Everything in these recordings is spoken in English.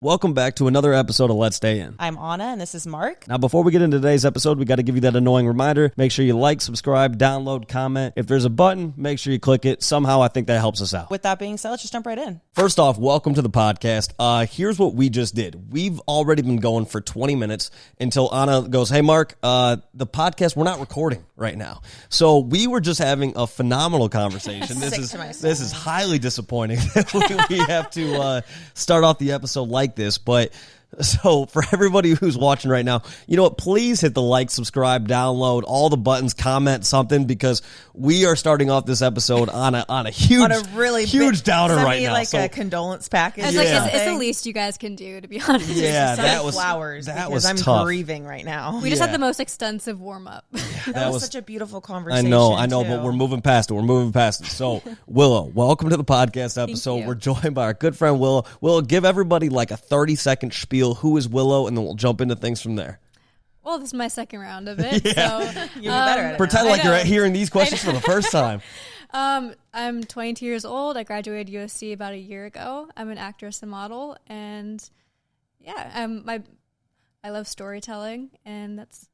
Welcome back to another episode of Let's Stay In. I'm Anna, and this is Mark. Now, before we get into today's episode, we got to give you that annoying reminder. Make sure you like, subscribe, download, comment. If there's a button, make sure you click it. Somehow, I think that helps us out. With that being said, let's just jump right in. First off, welcome to the podcast. Here's what we just did. We've already been going for 20 minutes until Anna goes, hey, Mark, the podcast, we're not recording right now. So we were just having a phenomenal conversation. This is highly disappointing that we have to start off the episode like this, but so for everybody who's watching right now, you know what, please hit the like, subscribe, download, all the buttons, comment something, because we are starting off this episode on a huge, really huge downer right now. Like a condolence package. It's the least you guys can do, to be honest. Yeah, that was flowers. That was I'm tough. grieving right now. We just had the most extensive warm up. That was such a beautiful conversation. I know, but we're moving past it. So, Willow, welcome to the podcast episode. We're joined by our good friend Willow. Willow, give everybody like a 30-second spiel. Who is Willow? And then we'll jump into things from there. Well, this is my second round of it. Yeah. So you'll be better at it. Pretend like you're hearing these questions for the first time. I'm 22 years old. I graduated USC about a year ago. I'm an actress and model, and yeah, I love storytelling, and that's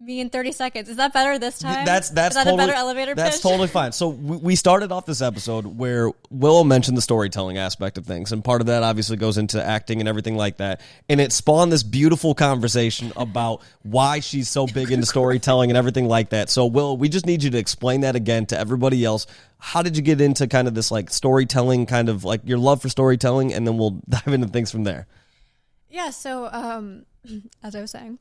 me in 30 seconds. Is that better this time? That's is that totally, a better elevator pitch? That's totally fine. So we started off this episode where Willow mentioned the storytelling aspect of things, and part of that obviously goes into acting and everything like that. And it spawned this beautiful conversation about why she's so big into storytelling and everything like that. So Willow, we just need you to explain that again to everybody else. How did you get into kind of this like storytelling, kind of like your love for storytelling, and then we'll dive into things from there. Yeah. So as I was saying,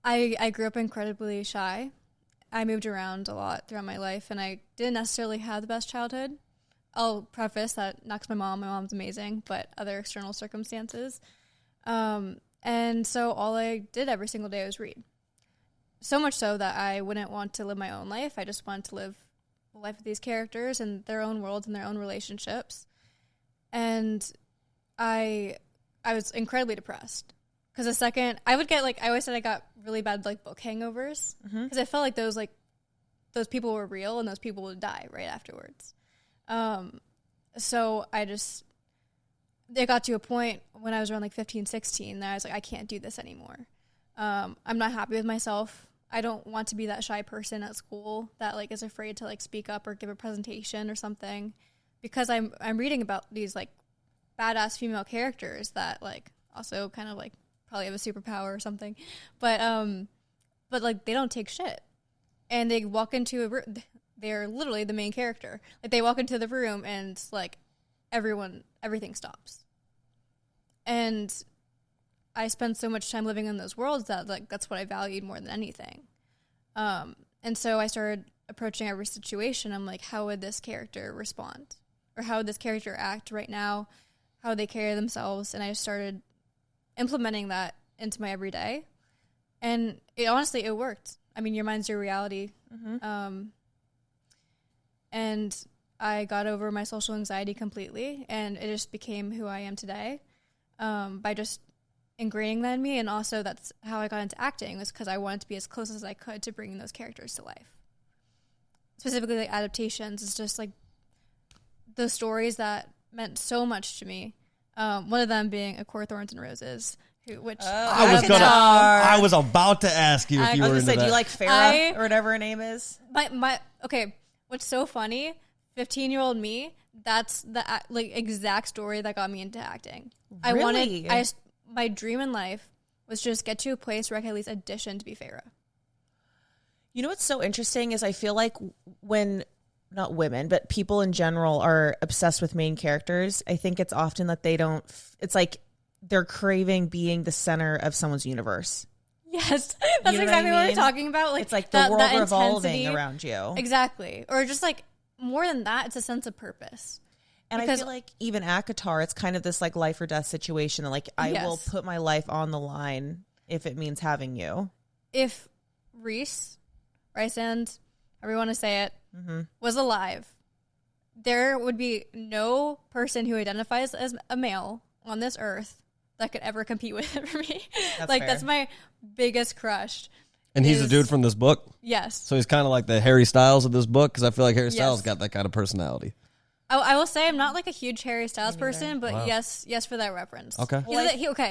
I grew up incredibly shy. I moved around a lot throughout my life, and I didn't necessarily have the best childhood. I'll preface that not 'cause my mom's amazing, but other external circumstances. And so all I did every single day was read. So much so that I wouldn't want to live my own life. I just wanted to live the life of these characters and their own worlds and their own relationships. And I was incredibly depressed. Because the second, I would get, I always said I got really bad, book hangovers. Because I felt like those people were real and those people would die right afterwards. So it got to a point when I was around, 15, 16, that I was like, I can't do this anymore. I'm not happy with myself. I don't want to be that shy person at school that, is afraid to, speak up or give a presentation or something. Because I'm reading about these, badass female characters that, also kind of, probably have a superpower or something, but they don't take shit, and they walk into a room. They're literally the main character. They walk into the room and everything stops. And I spent so much time living in those worlds that that's what I valued more than anything. And so I started approaching every situation. I'm like, how would this character respond, or how would this character act right now? How would they carry themselves? And I started implementing that into my everyday, and it worked. I mean, your mind's your reality. And I got over my social anxiety completely, and it just became who I am today, by just ingraining that in me. And also that's how I got into acting, was because I wanted to be as close as I could to bringing those characters to life. Specifically, adaptations is just those stories that meant so much to me. One of them being A Court of Thorns and Roses, I was about to ask you if you were into that. Do you like Farrah or whatever her name is? Okay. What's so funny? 15-year-old me. That's the exact story that got me into acting. Really? My dream in life was just get to a place where I could at least audition to be Farrah. You know what's so interesting is I feel like when not women, but people in general are obsessed with main characters, I think it's often that they don't, it's like they're craving being the center of someone's universe. Yes, that's exactly what we're talking about. It's like the world revolving around you. Exactly. Or just more than that, it's a sense of purpose. And I feel like even at Qatar, it's kind of this life or death situation that I will put my life on the line if it means having you. If Rysand, however you want to say it, was alive, there would be no person who identifies as a male on this earth that could ever compete with it for me. That's my biggest crush. And he's a dude from this book? Yes. So he's kind of like the Harry Styles of this book? Because I feel like Harry Styles got that kind of personality. I will say I'm not like a huge Harry Styles person, but yes for that reference. Okay.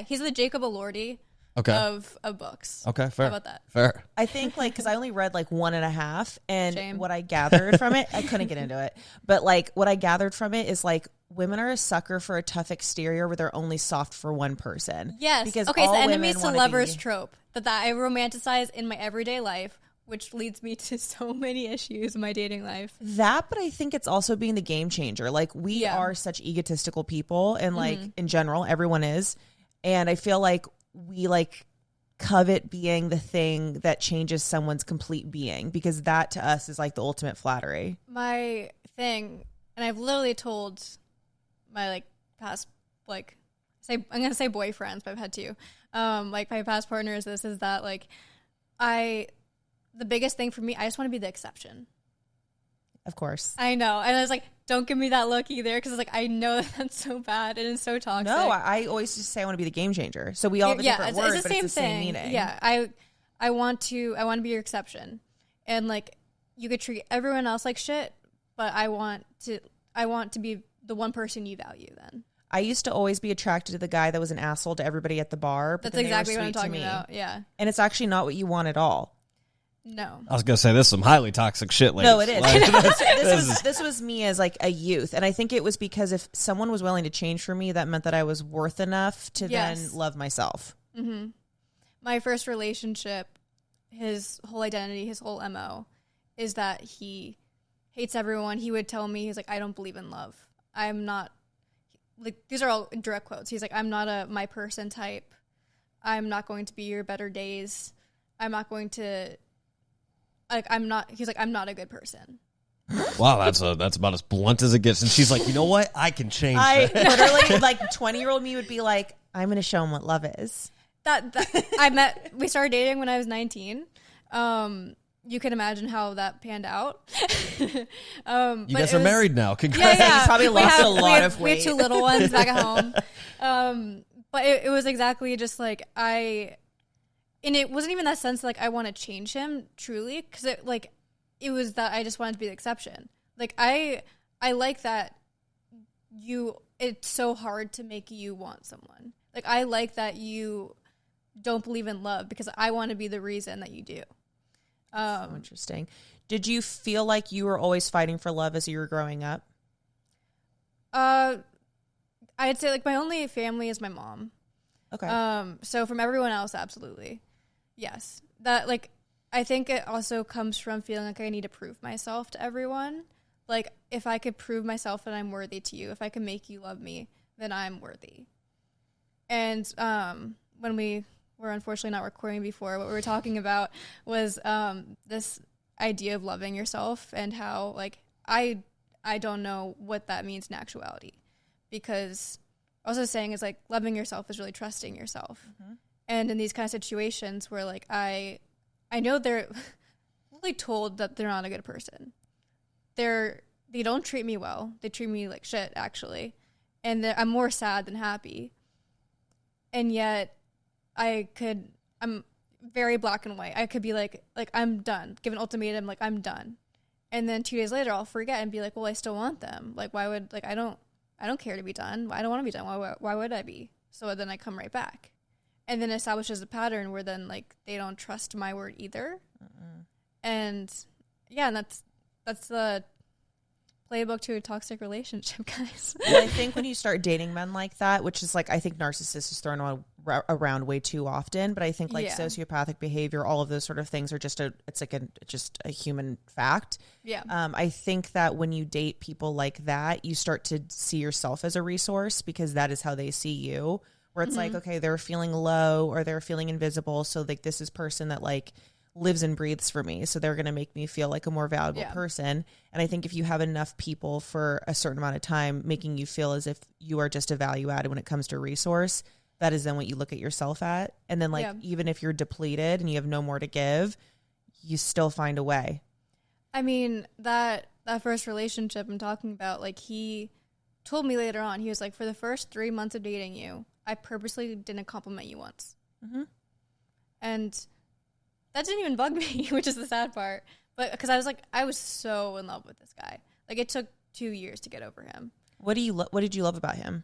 He's the Jacob Elordi Okay. of books. Okay, fair. How about that? Fair. I think like because I only read like 1.5, and Shame. what I gathered from it, I couldn't get into it, but like what I gathered from it is like women are a sucker for a tough exterior where they're only soft for one person. Yes. Because okay, it's all the women enemies to wanna lovers be- trope that I romanticize in my everyday life, which leads me to so many issues in my dating life. That, but I think it's also being the game changer. Like we are such egotistical people, and like in general, everyone is, and I feel like we like covet being the thing that changes someone's complete being, because that to us is like the ultimate flattery. My thing, and I've literally told my like past like I'm gonna say boyfriends, but I've had two. Like my past partners, this is that like the biggest thing for me, I just want to be the exception. Of course. I know. And I was like, don't give me that look either, because it's like, I know that that's so bad and it's so toxic. No, I always just say I want to be the game changer. So we all have a different word, it's the but same it's the thing. same meaning. Yeah, I want to be your exception. And like, you could treat everyone else like shit, but I want to be the one person you value then. I used to always be attracted to the guy that was an asshole to everybody at the bar. But That's then they were exactly what I'm sweet to talking me. about. Yeah. And it's actually not what you want at all. No. I was gonna say this is some highly toxic shit, ladies. No, it is. Like, this was me as like a youth, and I think it was because if someone was willing to change for me, that meant that I was worth enough to then love myself. Mm-hmm. My first relationship, his whole identity, his whole MO, is that he hates everyone. He would tell me, he's like, I don't believe in love. I'm not, like, these are all direct quotes. He's like, I'm not a my person type. I'm not going to be your better days. I'm not going to, like, he's like, I'm not a good person. wow, that's about as blunt as it gets. And she's like, you know what? I can change that. Literally, like 20-year-old me would be like, I'm going to show him what love is. We started dating when I was 19. You can imagine how that panned out. You guys are married now. Congrats. Yeah. He's probably lost a lot of weight. We have two little ones back at home. But it was exactly just like and it wasn't even that sense like I want to change him truly, because it was that I just wanted to be the exception. Like I like that it's so hard to make you want someone. Like I like that you don't believe in love, because I want to be the reason that you do. So interesting. Did you feel like you were always fighting for love as you were growing up? I'd say like my only family is my mom. Okay. So from everyone else, absolutely. Yes. That like, I think it also comes from feeling like I need to prove myself to everyone. Like if I could prove myself that I'm worthy to you, if I can make you love me, then I'm worthy. And when we were unfortunately not recording before, what we were talking about was this idea of loving yourself, and how like I don't know what that means in actuality, because also saying is like loving yourself is really trusting yourself. Mm-hmm. And in these kind of situations where like I know they're really told that they're not a good person, they don't treat me well, they treat me like shit actually, and I'm more sad than happy. And yet I'm very black and white. I could be like I'm done, give an ultimatum, like I'm done, and then 2 days later I'll forget and be like, well, I still want them. Like why would, like I don't care to be done. I don't want to be done. Why would I be? So then I come right back, and then it establishes a pattern where then like they don't trust my word either. And yeah, and that's the playbook to a toxic relationship, guys. Well, I think when you start dating men like that, which is like, I think narcissist is thrown around way too often, but I think like sociopathic behavior, all of those sort of things are just a human fact. Yeah. I think that when you date people like that, you start to see yourself as a resource, because that is how they see you, where it's like, okay, they're feeling low or they're feeling invisible. So like this is person that like lives and breathes for me, so they're going to make me feel like a more valuable person. And I think if you have enough people for a certain amount of time making you feel as if you are just a value added when it comes to a resource, that is then what you look at yourself at. And then like even if you're depleted and you have no more to give, you still find a way. I mean, that first relationship I'm talking about, like he told me later on, he was like, for the first 3 months of dating you, I purposely didn't compliment you once. Mm-hmm. And that didn't even bug me, which is the sad part. But because I was so in love with this guy. Like it took 2 years to get over him. What did you love about him?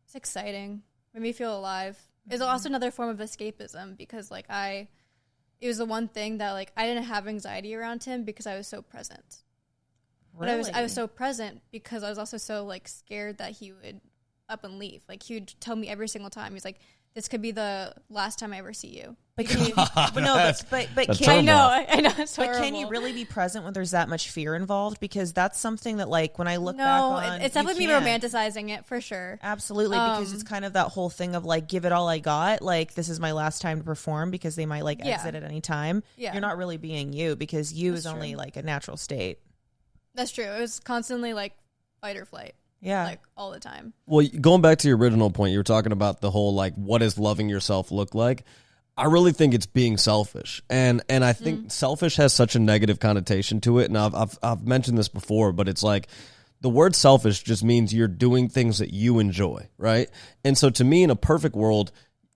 It's exciting. Made me feel alive. It's also another form of escapism because like it was the one thing that like I didn't have anxiety around him because I was so present. Really? But I was so present because I was also so like scared that he would up and leave. Like he would tell me every single time. He's like, "This could be the last time I ever see you." But can you, but I know. It's but horrible. can you really be present when there's that much fear involved? Because that's something that, like, when I look back on, it's definitely me romanticizing it for sure. Absolutely, because it's kind of that whole thing of like, give it all I got. Like, this is my last time to perform because they might like exit at any time. Yeah. You're not really being you because you is only like a natural state. That's true. It was constantly like fight or flight. Yeah. Like all the time. Well, going back to your original point, you were talking about the whole, like, what does loving yourself look like? I really think it's being selfish. And I think selfish has such a negative connotation to it. And I've mentioned this before, but it's like the word selfish just means you're doing things that you enjoy, right? And so to me, in a perfect world,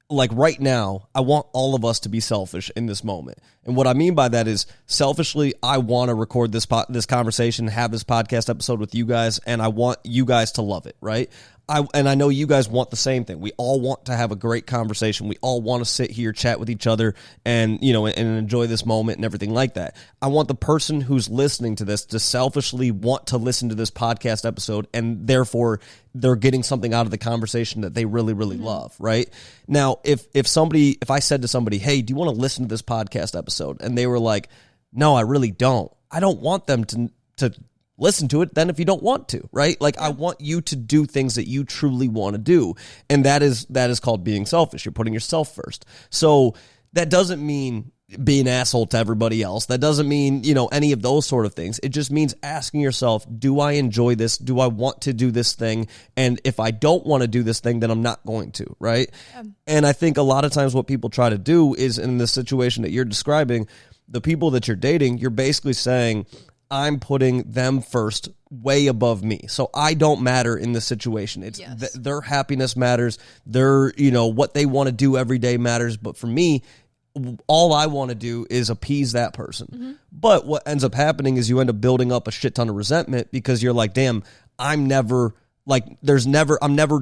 like right now, I want all of us to be selfish in this moment. And what I mean by that is selfishly, I want to record this conversation, have this podcast episode with you guys, and I want you guys to love it, right? I know you guys want the same thing. We all want to have a great conversation. We all want to sit here, chat with each other, and and enjoy this moment and everything like that. I want the person who's listening to this to selfishly want to listen to this podcast episode, and therefore they're getting something out of the conversation that they really, really love, right? Now, if I said to somebody, "Hey, do you want to listen to this podcast episode?" and they were like, "No, I really don't." I don't want them to listen to it then if you don't want to, right? Like, I want you to do things that you truly want to do. And that is called being selfish. You're putting yourself first. So that doesn't mean be an asshole to everybody else. That doesn't mean, any of those sort of things. It just means asking yourself, do I enjoy this? Do I want to do this thing? And if I don't want to do this thing, then I'm not going to, right? And I think a lot of times what people try to do is, in the situation that you're describing, the people that you're dating, you're basically saying, I'm putting them first, way above me. So I don't matter in this situation. It's their happiness matters. Their, what they want to do every day matters. But for me, all I want to do is appease that person. But what ends up happening is you end up building up a shit ton of resentment because you're like, damn, I'm never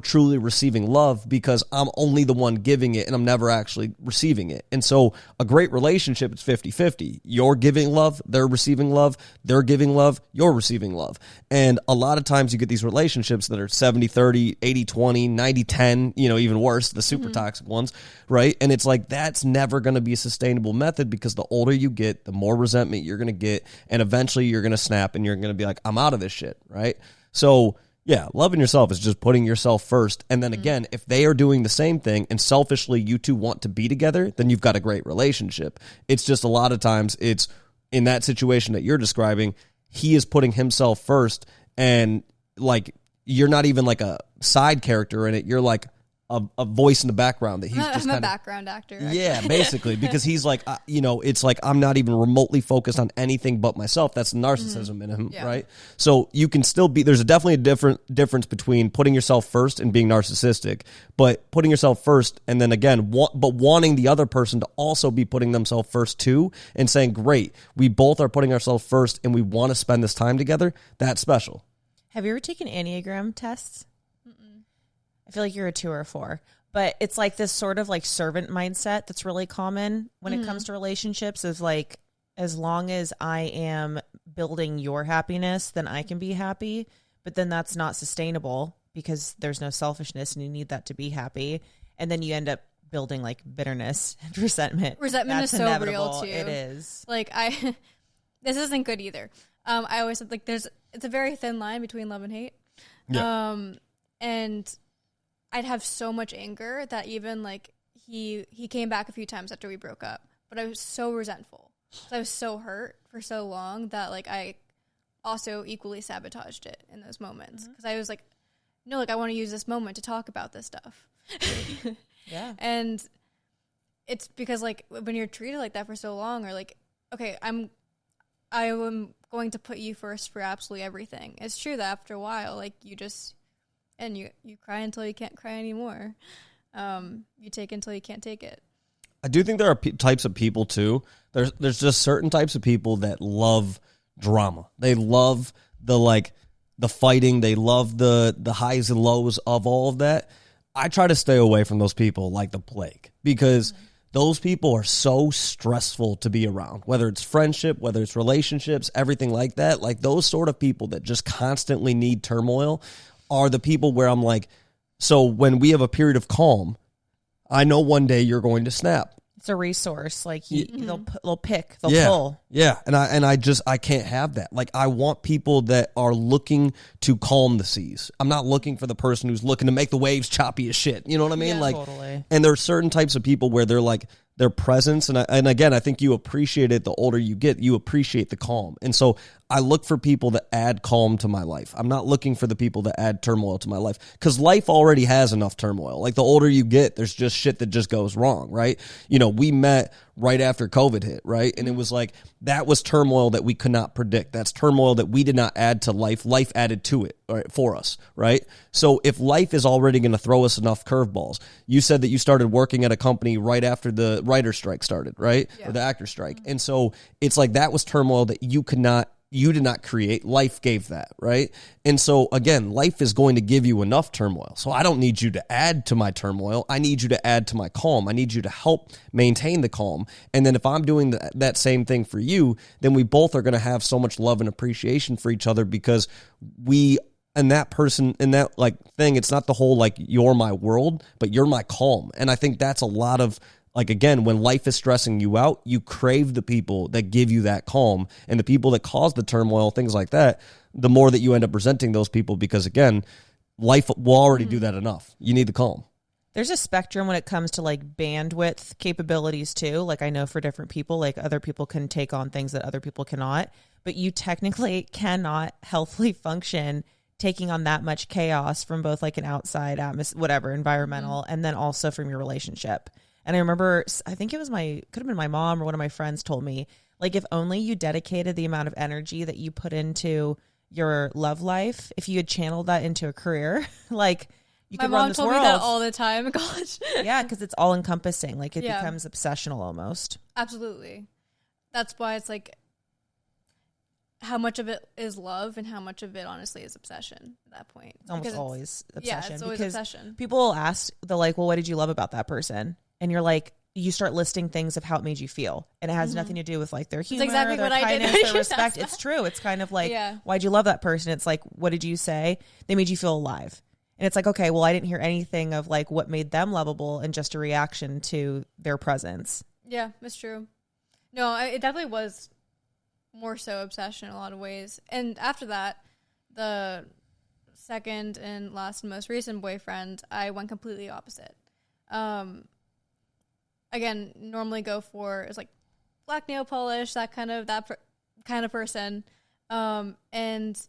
truly receiving love because I'm only the one giving it and I'm never actually receiving it. And so a great relationship, it's 50-50. You're giving love, they're receiving love, they're giving love, you're receiving love. And a lot of times you get these relationships that are 70-30, 80-20, 90-10, even worse, the super toxic ones, right? And it's like, that's never going to be a sustainable method because the older you get, the more resentment you're going to get. And eventually you're going to snap and you're going to be like, I'm out of this shit, right? So yeah, loving yourself is just putting yourself first. And then again, if they are doing the same thing and selfishly you two want to be together, then you've got a great relationship. It's just a lot of times it's in that situation that you're describing, he is putting himself first and like you're not even like a side character in it. You're like a voice in the background that he's just I'm a background actor. Actually. Yeah, basically, because he's like, it's like I'm not even remotely focused on anything but myself. That's narcissism in him, right? So you can still be, there's definitely a difference between putting yourself first and being narcissistic, but putting yourself first and then again, but wanting the other person to also be putting themselves first too and saying, great, we both are putting ourselves first and we want to spend this time together. That's special. Have you ever taken Enneagram tests? I feel like you're a 2 or a 4, but it's like this sort of like servant mindset that's really common when it comes to relationships is like, as long as I am building your happiness, then I can be happy, but then that's not sustainable because there's no selfishness and you need that to be happy. And then you end up building like bitterness and resentment. Resentment that's is so inevitable. real too. It is. Like this isn't good either. I always said like it's a very thin line between love and hate. Yeah. And I'd have so much anger that even like he came back a few times after we broke up, but I was so resentful. So I was so hurt for so long that like I also equally sabotaged it in those moments because I was like, no, like I want to use this moment to talk about this stuff. Yeah. And it's because like when you're treated like that for so long, or like, okay, I am going to put you first for absolutely everything. It's true that after a while, like you just. And you cry until you can't cry anymore. You take until you can't take it. I do think there are types of people too. There's just certain types of people that love drama. They love the fighting. They love the highs and lows of all of that. I try to stay away from those people like the plague, because those people are so stressful to be around, whether it's friendship, whether it's relationships, everything like that. Like, those sort of people that just constantly need turmoil are the people where I'm like, so when we have a period of calm, I know one day you're going to snap. It's a resource. Like, they'll pick, they'll yeah, pull. Yeah, and I can't have that. Like, I want people that are looking to calm the seas. I'm not looking for the person who's looking to make the waves choppy as shit. You know what I mean? Yeah, like, totally. And there are certain types of people where they're like, their presence, and again, I think you appreciate it the older you get. You appreciate the calm. And so I look for people that add calm to my life. I'm not looking for the people that add turmoil to my life, because life already has enough turmoil. Like, the older you get, there's just shit that just goes wrong, right? You know, we met right after COVID hit, right? And it was like, that was turmoil that we could not predict. That's turmoil that we did not add to life. Life added to it, right, for us, right? So if life is already going to throw us enough curveballs, you said that you started working at a company right after the writer's strike started, right? Yeah. Or the actor's strike. And so it's like, that was turmoil that you did not create. Life gave that, right? And so, again, life is going to give you enough turmoil. So I don't need you to add to my turmoil. I need you to add to my calm. I need you to help maintain the calm. And then if I'm doing that same thing for you, then we both are going to have so much love and appreciation for each other, because and that person and that like thing, it's not the whole like, you're my world, but you're my calm. And I think that's a lot of, like, again, when life is stressing you out, you crave the people that give you that calm, and the people that cause the turmoil, things like that, the more that you end up resenting those people, because, again, life will already do that enough. You need the calm. There's a spectrum when it comes to like bandwidth capabilities too. Like, I know for different people, like, other people can take on things that other people cannot, but you technically cannot healthily function taking on that much chaos from both like an outside atmosphere, whatever, environmental, and then also from your relationship. And I remember, I think it was could have been my mom or one of my friends told me, like, if only you dedicated the amount of energy that you put into your love life, if you had channeled that into a career, like, you could run this world. My mom told me that all the time in college. Yeah, because it's all encompassing. Like, it becomes obsessional almost. Absolutely. That's why it's like, how much of it is love and how much of it honestly is obsession at that point. It's almost always obsession. Yeah, it's always obsession. People will ask, they're like, well, what did you love about that person? And you're like, you start listing things of how it made you feel. And it has nothing to do with like their humor, exactly their kindness, their respect. It's true. It's kind of like, why'd you love that person? It's like, what did you say? They made you feel alive. And it's like, okay, well, I didn't hear anything of like what made them lovable and just a reaction to their presence. Yeah, that's true. No, it definitely was more so obsession in a lot of ways. And after that, the second and last and most recent boyfriend, I went completely opposite. Again, normally go for is like black nail polish, that kind of person. And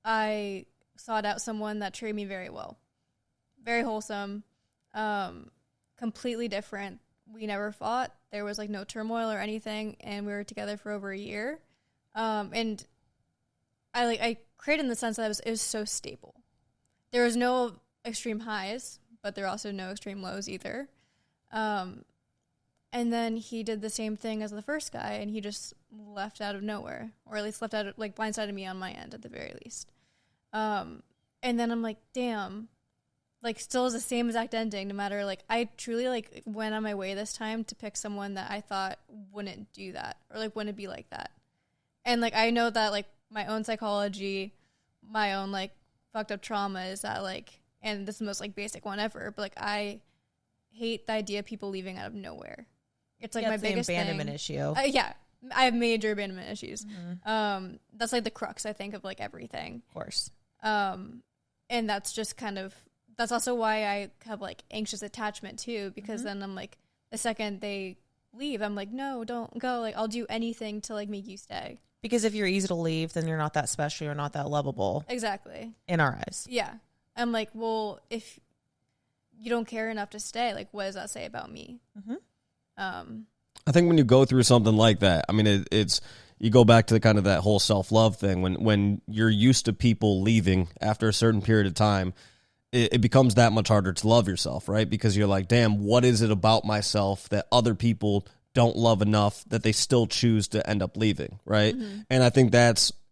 I sought out someone that treated me very well, very wholesome, completely different. We never fought. There was like no turmoil or anything, and we were together for over a year. And I created in the sense that it was so stable. There was no extreme highs, but there were also no extreme lows either. And then he did the same thing as the first guy, and he just left out of nowhere, or at least left out of, like, blindsided me on my end at the very least. And then I'm like, damn, like, still is the same exact ending, no matter, like, I truly, like, went on my way this time to pick someone that I thought wouldn't do that, or, like, wouldn't be like that. And, like, I know that, like, my own psychology, my own, like, fucked up trauma is that, like, and this is the most, like, basic one ever, but, like, I hate the idea of people leaving out of nowhere. It's, like, my biggest abandonment issue. Yeah, I have major abandonment issues. Mm-hmm. That's, like, the crux, I think, of, like, everything. Of course. And that's just kind of, that's also why I have, like, anxious attachment, too, because then I'm, like, the second they leave, I'm like, no, don't go. Like, I'll do anything to, like, make you stay. Because if you're easy to leave, then you're not that special. You're not that lovable. Exactly. In our eyes. Yeah. I'm like, well, if you don't care enough to stay, like, what does that say about me? Mm-hmm. I think when you go through something like that, I mean, it's you go back to kind of that whole self-love thing. When you're used to people leaving after a certain period of time, it becomes that much harder to love yourself, right? Because you're like, damn, what is it about myself that other people don't love enough that they still choose to end up leaving, right? Mm-hmm. And I think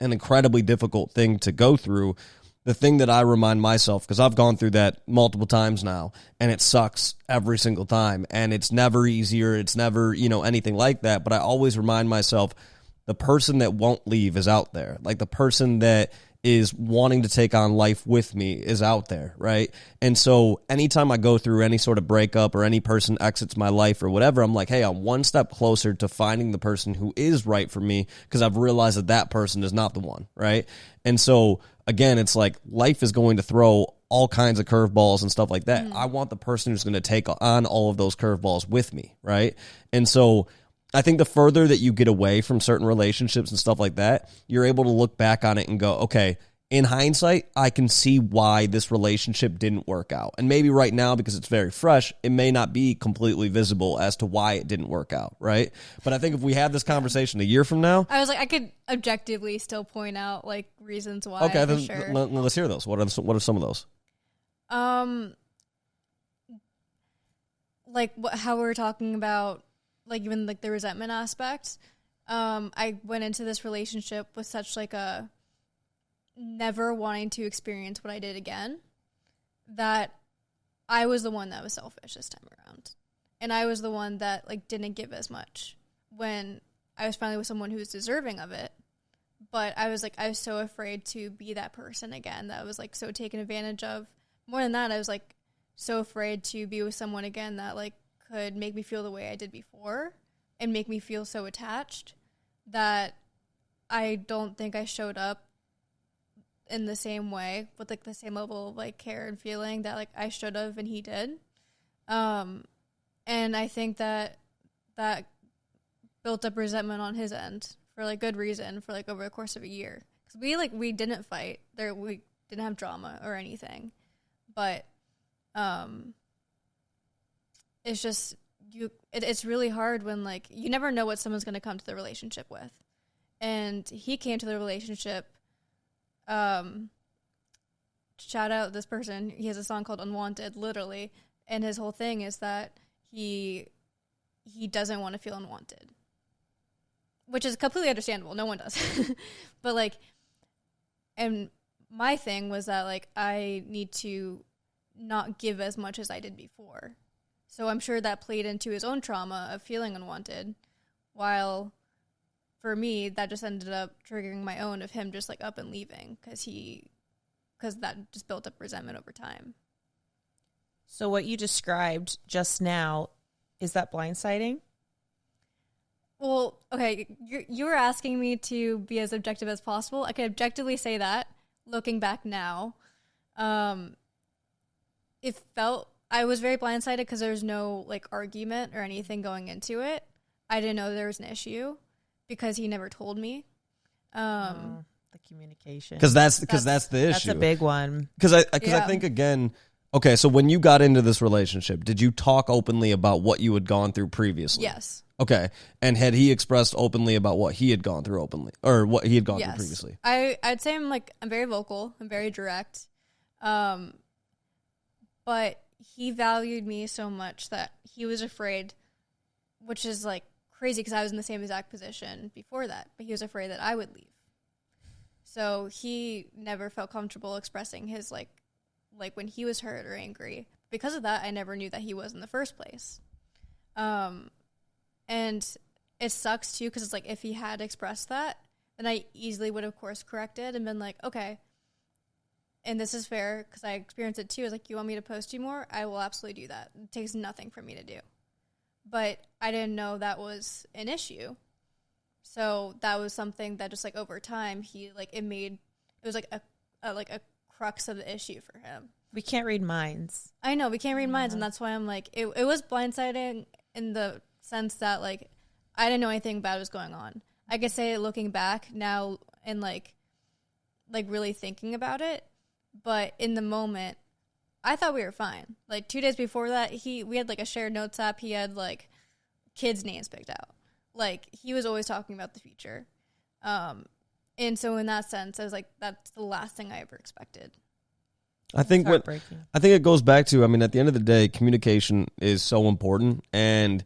an incredibly difficult thing to go through. The thing that I remind myself, because I've gone through that multiple times now, and it sucks every single time, and it's never easier, it's never, anything like that, but I always remind myself, the person that won't leave is out there. Like, the person that is wanting to take on life with me is out there, right? And so anytime I go through any sort of breakup or any person exits my life or whatever, I'm like, hey, I'm one step closer to finding the person who is right for me, because I've realized that that person is not the one, right? And so, again, it's like life is going to throw all kinds of curveballs and stuff like that. I want the person who's going to take on all of those curveballs with me, right? And so I think the further that you get away from certain relationships and stuff like that, you're able to look back on it and go, okay, in hindsight, I can see why this relationship didn't work out. And maybe right now, because it's very fresh, it may not be completely visible as to why it didn't work out, right? But I think if we had this conversation a year from now... I was like, I could objectively still point out, like, reasons why, okay, then sure. Let's hear those. What are some of those? Like, how we were talking about, like, even, like, the resentment aspect. I went into this relationship with such, like, a never wanting to experience what I did again, that I was the one that was selfish this time around. And I was the one that, like, didn't give as much when I was finally with someone who was deserving of it. But I was so afraid to be that person again that was, like, so taken advantage of. More than that, I was, like, so afraid to be with someone again that, like, could make me feel the way I did before and make me feel so attached that I don't think I showed up in the same way with, like, the same level of, like, care and feeling that, like, I should have and he did. And I think that built up resentment on his end for, like, good reason for, like, over the course of a year. Because we didn't fight. We didn't have drama or anything. But it's just, it's really hard when, like, you never know what someone's going to come to the relationship with. And he came to the relationship, shout out this person, he has a song called Unwanted, literally, and his whole thing is that he doesn't want to feel unwanted, which is completely understandable. No one does. But, like, and my thing was that, like, I need to not give as much as I did before. So I'm sure that played into his own trauma of feeling unwanted, while for me, that just ended up triggering my own of him just, like, up and leaving because that just built up resentment over time. So what you described just now, is that blindsiding? Well, okay, you were asking me to be as objective as possible. I could objectively say that, looking back now. I was very blindsided because there was no, like, argument or anything going into it. I didn't know there was an issue because he never told me. The communication. Because that's the issue. That's a big one. Because I think, again, okay, so when you got into this relationship, did you talk openly about what you had gone through previously? Yes. Okay. And had he expressed openly about what he had gone through openly, or what he had gone through previously? I'd say I'm very vocal. I'm very direct. But he valued me so much that he was afraid, which is, like, crazy because I was in the same exact position before that, but he was afraid that I would leave. So he never felt comfortable expressing his, like when he was hurt or angry. Because of that, I never knew that he was in the first place. And it sucks too, because it's like, if he had expressed that, then I easily would have course corrected and been like, okay, and this is fair because I experienced it too. I was like, you want me to post you more? I will absolutely do that. It takes nothing for me to do. But I didn't know that was an issue. So that was something that just, like, over time, it was like a crux of the issue for him. We can't read minds. I know, we can't read minds, and that's why I'm like, it was blindsiding in the sense that, like, I didn't know anything bad was going on. I could say, looking back now and, like really thinking about it, but in the moment, I thought we were fine. Like, 2 days before that, we had, like, a shared notes app. He had, like, kids' names picked out. Like, he was always talking about the future. And so in that sense, I was like, that's the last thing I ever expected. I think it goes back to, I mean, at the end of the day, communication is so important. And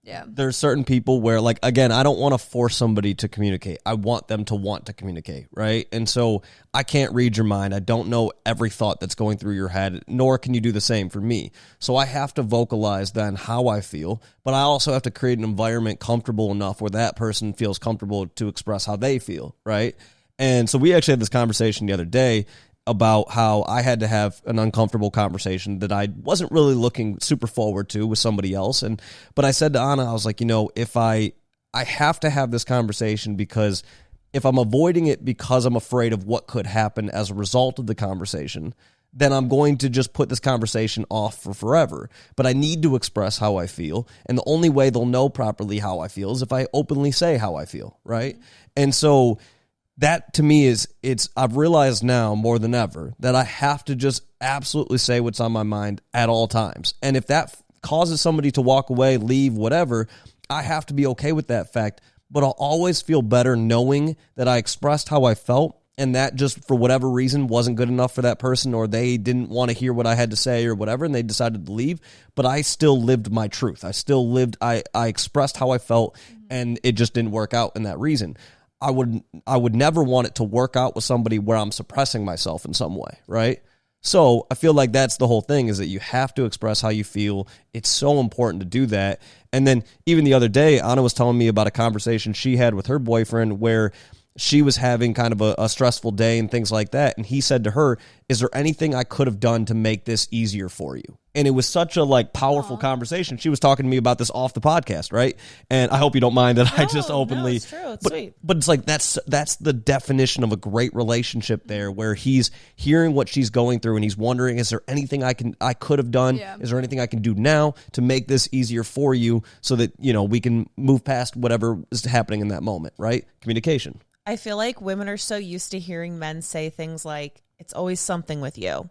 Yeah. There's certain people where, like, again, I don't want to force somebody to communicate. I want them to want to communicate, right? And so I can't read your mind. I don't know every thought that's going through your head, nor can you do the same for me. So I have to vocalize then how I feel, but I also have to create an environment comfortable enough where that person feels comfortable to express how they feel, right? And so we actually had this conversation the other day about how I had to have an uncomfortable conversation that I wasn't really looking super forward to with somebody else. But I said to Anna, I was like, if I have to have this conversation, because if I'm avoiding it because I'm afraid of what could happen as a result of the conversation, then I'm going to just put this conversation off for forever. But I need to express how I feel. And the only way they'll know properly how I feel is if I openly say how I feel, right? And so that to me I've realized now more than ever that I have to just absolutely say what's on my mind at all times. And if that causes somebody to walk away, leave, whatever, I have to be okay with that fact. But I'll always feel better knowing that I expressed how I felt, and that just for whatever reason wasn't good enough for that person, or they didn't want to hear what I had to say or whatever, and they decided to leave. But I still lived my truth. I expressed how I felt, and it just didn't work out in that reason. I would never want it to work out with somebody where I'm suppressing myself in some way, right? So I feel like that's the whole thing, is that you have to express how you feel. It's so important to do that. And then even the other day, Anna was telling me about a conversation she had with her boyfriend where she was having kind of a stressful day and things like that. And he said to her, is there anything I could have done to make this easier for you? And it was such a powerful conversation. She was talking to me about this off the podcast, right? And I hope you don't mind that I just openly. No, it's true. It's sweet. But it's like that's the definition of a great relationship there, where he's hearing what she's going through and he's wondering, is there anything I could have done? Yeah. Is there anything I can do now to make this easier for you so that, we can move past whatever is happening in that moment, right? Communication. I feel like women are so used to hearing men say things like, it's always something with you.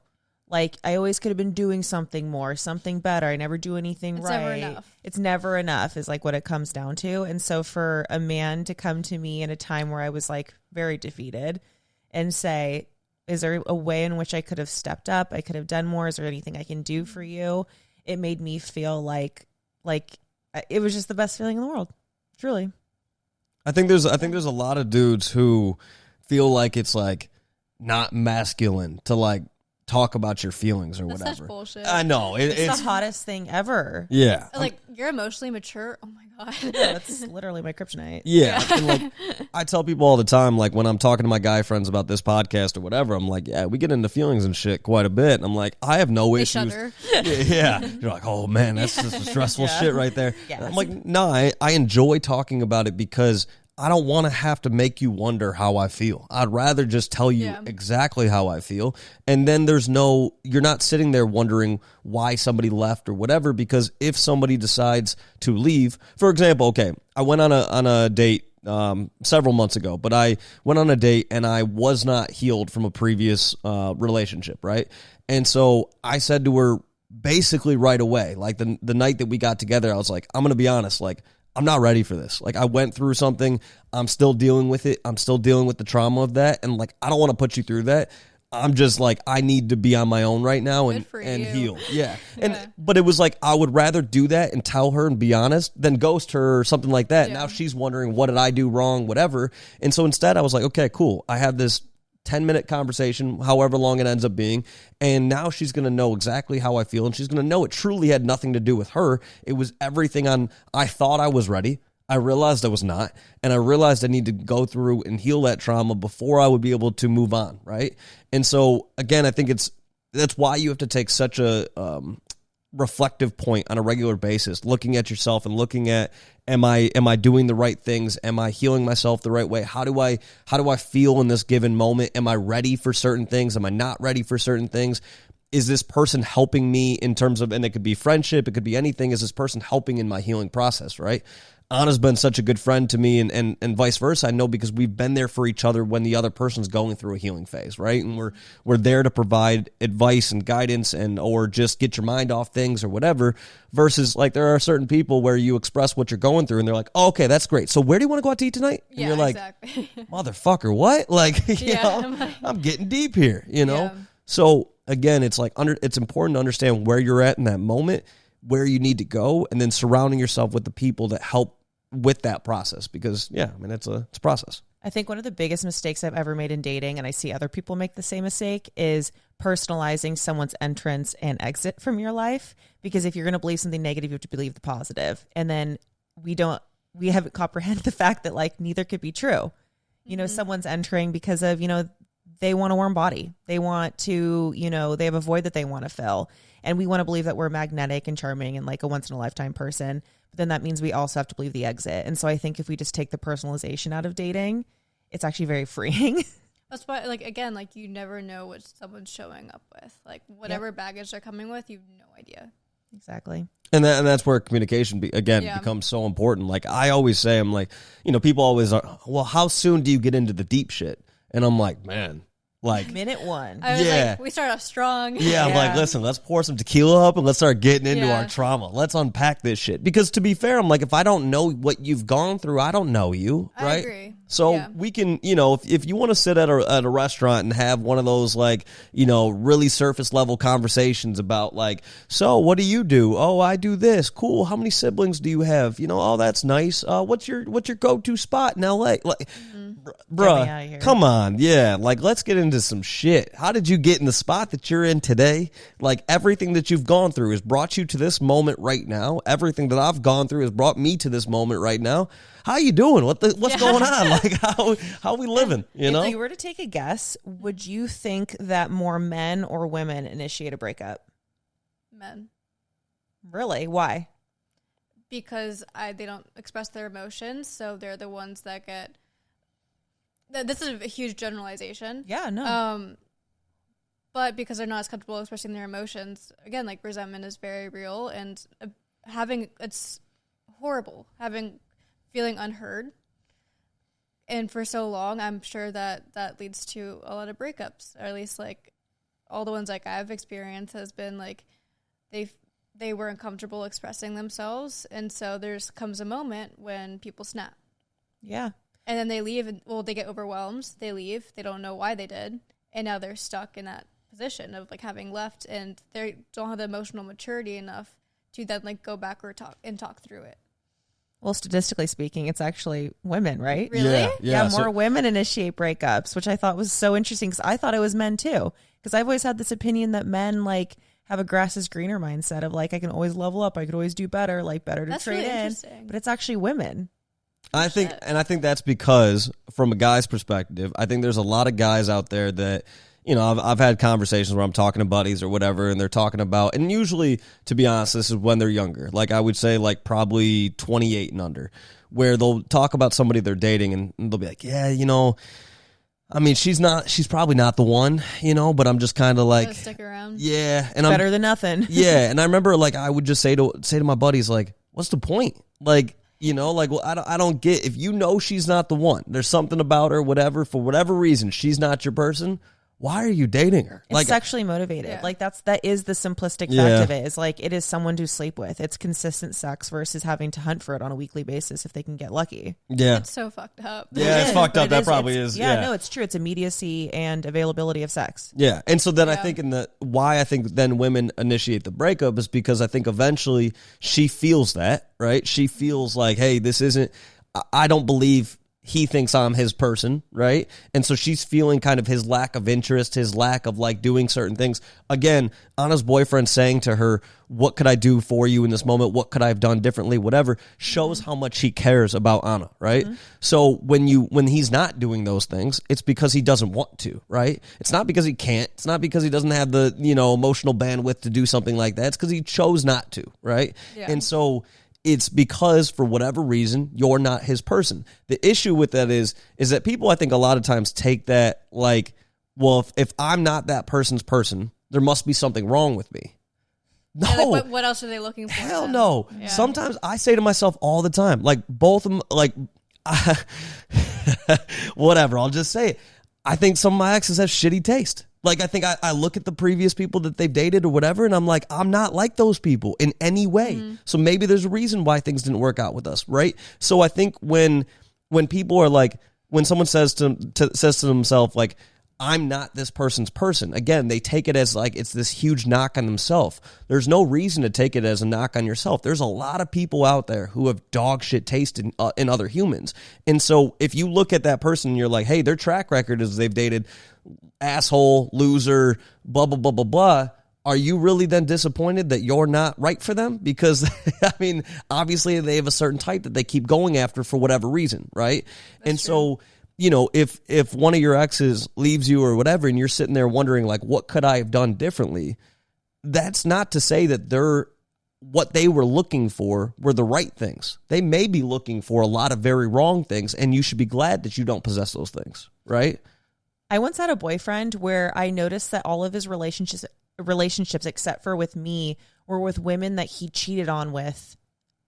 Like, I always could have been doing something more, something better. I never do anything right. Never enough. It's never enough is like what it comes down to. And so for a man to come to me in a time where I was like very defeated and say, is there a way in which I could have stepped up? I could have done more. Is there anything I can do for you? It made me feel like it was just the best feeling in the world. Truly. I think there's a lot of dudes who feel like it's like not masculine to talk about your feelings or That's whatever. such bullshit. I know It's the hottest thing ever. Yeah. You're emotionally mature. Oh my god. Yeah, that's literally my kryptonite. Yeah. And I tell people all the time, when I'm talking to my guy friends about this podcast or whatever, I'm like, yeah, we get into feelings and shit quite a bit. And I'm like, I have no issues. Shudder. Yeah. You're like, oh man, that's just stressful shit right there. Yeah. I'm like, no, I enjoy talking about it because I don't want to have to make you wonder how I feel. I'd rather just tell you exactly how I feel. And then you're not sitting there wondering why somebody left or whatever, because if somebody decides to leave, for example, okay, I went on a date several months ago, but I went on a date and I was not healed from a previous relationship, right? And so I said to her basically right away, the night that we got together, I was like, I'm going to be honest, I'm not ready for this. I went through something. I'm still dealing with it. I'm still dealing with the trauma of that. And I don't want to put you through that. I'm just I need to be on my own right now and heal. Yeah. But it was I would rather do that and tell her and be honest than ghost her or something like that. Yeah. Now she's wondering, what did I do wrong? Whatever. And so instead I was like, okay, cool. I have this 10-minute conversation, however long it ends up being, and now she's going to know exactly how I feel, and she's going to know it truly had nothing to do with her. It was everything I thought I was ready. I realized I was not, and I realized I need to go through and heal that trauma before I would be able to move on, right? And so, again, I think that's why you have to take such a reflective point on a regular basis, looking at yourself and looking at, am I doing the right things? Am I healing myself the right way? How do I feel in this given moment? Am I ready for certain things? Am I not ready for certain things? Is this person helping me in terms of, and it could be friendship, it could be anything, is this person helping in my healing process, right? Anna's been such a good friend to me and vice versa. I know because we've been there for each other when the other person's going through a healing phase, right? And we're there to provide advice and guidance or just get your mind off things or whatever, versus there are certain people where you express what you're going through and they're like, oh, okay, that's great. So where do you want to go out to eat tonight? And yeah, you're like, exactly. Motherfucker, what? I'm getting deep here, Yeah. So again, it's it's important to understand where you're at in that moment. where you need to go, and then surrounding yourself with the people that help with that process. Because it's a process. I think one of the biggest mistakes I've ever made in dating, and I see other people make the same mistake, is personalizing someone's entrance and exit from your life. Because if you're going to believe something negative, you have to believe the positive. And then we haven't comprehended the fact that like neither could be true. You know, someone's entering because of, they want a warm body. They want to, they have a void that they want to fill. And we want to believe that we're magnetic and charming and like a once in a lifetime person. But then that means we also have to believe the exit. And so I think if we just take the personalization out of dating, it's actually very freeing. That's why, like, again, like, you never know what someone's showing up with. Like, whatever baggage they're coming with, you have no idea. Exactly. And that's where communication, becomes so important. Like, I always say, I'm like, people always are, well, how soon do you get into the deep shit? And I'm like, man, like minute one. I was like, we start off strong. Yeah, I'm like, listen, let's pour some tequila up and let's start getting into our trauma. Let's unpack this shit. Because to be fair, I'm like, if I don't know what you've gone through, I don't know you, right? I agree. So we can, if you want to sit at a restaurant and have one of those like, really surface level conversations about like, so what do you do? Oh, I do this. Cool. How many siblings do you have? Oh, that's nice. What's your go-to spot in LA? Like, bruh, come on. Yeah. Like, let's get into some shit. How did you get in the spot that you're in today? Like, everything that you've gone through has brought you to this moment right now. Everything that I've gone through has brought me to this moment right now. How you doing? What's going on? Like, how we living, If you were to take a guess, would you think that more men or women initiate a breakup? Men. Really? Why? Because they don't express their emotions, so they're the ones that get... This is a huge generalization. Yeah, no. But because they're not as comfortable expressing their emotions, again, like, resentment is very real, and it's horrible feeling unheard. And for so long, I'm sure that leads to a lot of breakups, or at least like all the ones like I've experienced has been like they weren't comfortable expressing themselves, and so comes a moment when people snap. Yeah. And then they leave, and they get overwhelmed. They leave. They don't know why they did, and now they're stuck in that position of like having left, and they don't have the emotional maturity enough to then like go back or talk through it. Well, statistically speaking, it's actually women, right? Really? Yeah, more women initiate breakups, which I thought was so interesting because I thought it was men too. Because I've always had this opinion that men like have a grass is greener mindset of like, I can always level up, I could always do better, like better to trade in. But it's actually women. I think that's because from a guy's perspective, I think there's a lot of guys out there that, I've had conversations where I'm talking to buddies or whatever, and they're talking about, and usually, to be honest, this is when they're younger. Like, I would say, like, probably 28 and under, where they'll talk about somebody they're dating, and they'll be like, yeah, I mean, she's probably not the one, but I'm just kind of like, stick around. Yeah. And better than nothing. Yeah. And I remember, like, I would just say to my buddies, like, what's the point? Like, well, I don't get, if she's not the one, there's something about her, whatever, for whatever reason, she's not your person. Why are you dating her? It's sexually motivated. Yeah. Like that is the simplistic fact of it. Is like it is someone to sleep with. It's consistent sex versus having to hunt for it on a weekly basis if they can get lucky. Yeah, it's so fucked up. Yeah, it's fucked up. That probably is. Yeah, no, it's true. It's immediacy and availability of sex. Yeah, and so then I think why I think then women initiate the breakup is because I think eventually she feels that, right? She feels like, hey, this isn't. I don't believe he thinks I'm his person, right? And so she's feeling kind of his lack of interest, his lack of like doing certain things. Again, Anna's boyfriend saying to her, what could I do for you in this moment? What could I have done differently? Whatever, shows how much he cares about Anna, right? Mm-hmm. So when he's not doing those things, it's because he doesn't want to, right? It's not because he can't. It's not because he doesn't have the, emotional bandwidth to do something like that. It's because he chose not to, right? Yeah. And so it's because for whatever reason, you're not his person. The issue with that is that people, I think, a lot of times take that like, well, if I'm not that person's person, there must be something wrong with me. No. Yeah, like what else are they looking for? Hell then? No. Yeah. Sometimes I say to myself all the time, like both of them, like, whatever, I'll just say it. I think some of my exes have shitty taste. Like, I think I look at the previous people that they've dated or whatever, and I'm like, I'm not like those people in any way. Mm-hmm. So maybe there's a reason why things didn't work out with us, right? So I think when people are like, when someone says to themselves, like, I'm not this person's person. Again, they take it as like it's this huge knock on themselves. There's no reason to take it as a knock on yourself. There's a lot of people out there who have dog shit taste in other humans. And so if you look at that person and you're like, hey, their track record is they've dated asshole, loser, blah, blah, blah, blah, blah. Are you really then disappointed that you're not right for them? Because, I mean, obviously they have a certain type that they keep going after for whatever reason, right? That's and true. So, you know, if one of your exes leaves you or whatever, and you're sitting there wondering, like, what could I have done differently? That's not to say that what they were looking for were the right things. They may be looking for a lot of very wrong things, and you should be glad that you don't possess those things, right? I once had a boyfriend where I noticed that all of his relationships, except for with me, were with women that he cheated on with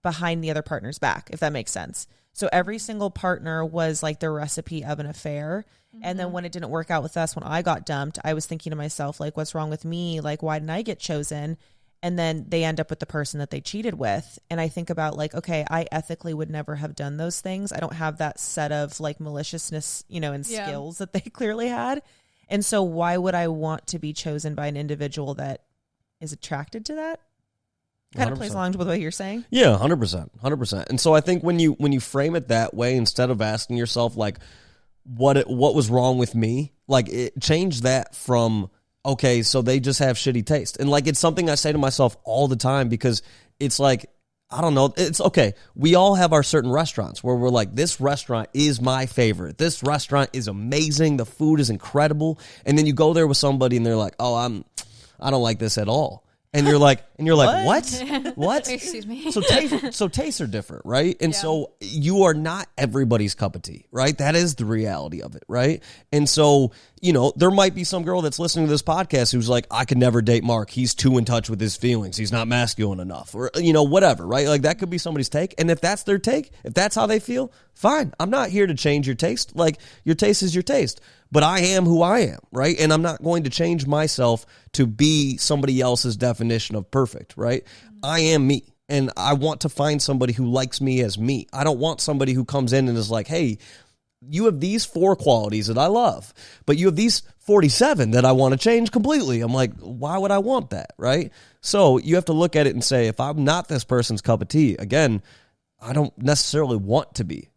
behind the other partner's back, if that makes sense. So every single partner was like the recipe of an affair. Mm-hmm. And then when it didn't work out with us, when I got dumped, I was thinking to myself, like, what's wrong with me? Like, why didn't I get chosen? And then they end up with the person that they cheated with. And I think about like, okay, I ethically would never have done those things. I don't have that set of like maliciousness, you know, and skills that they clearly had. And so why would I want to be chosen by an individual that is attracted to that? Kind 100%. Of plays along with what you're saying. Yeah, 100%. And so I think when you frame it that way, instead of asking yourself like, what was wrong with me, like change that from, okay, so they just have shitty taste. And like, it's something I say to myself all the time, because it's like, I don't know, it's okay. We all have our certain restaurants where we're like, this restaurant is my favorite. This restaurant is amazing. The food is incredible. And then you go there with somebody and they're like, oh, I don't like this at all. And you're like, what? Excuse me. So tastes are different, right? And so you are not everybody's cup of tea, right? That is the reality of it, right? And so, you know, there might be some girl that's listening to this podcast who's like, I could never date Mark. He's too in touch with his feelings. He's not masculine enough, or, you know, whatever, right? Like that could be somebody's take. And if that's their take, if that's how they feel, fine. I'm not here to change your taste. Like your taste is your taste. But I am who I am, right? And I'm not going to change myself to be somebody else's definition of perfect, right? I am me, and I want to find somebody who likes me as me. I don't want somebody who comes in and is like, hey, you have these 4 qualities that I love, but you have these 47 that I want to change completely. I'm like, why would I want that, right? So you have to look at it and say, if I'm not this person's cup of tea, again, I don't necessarily want to be.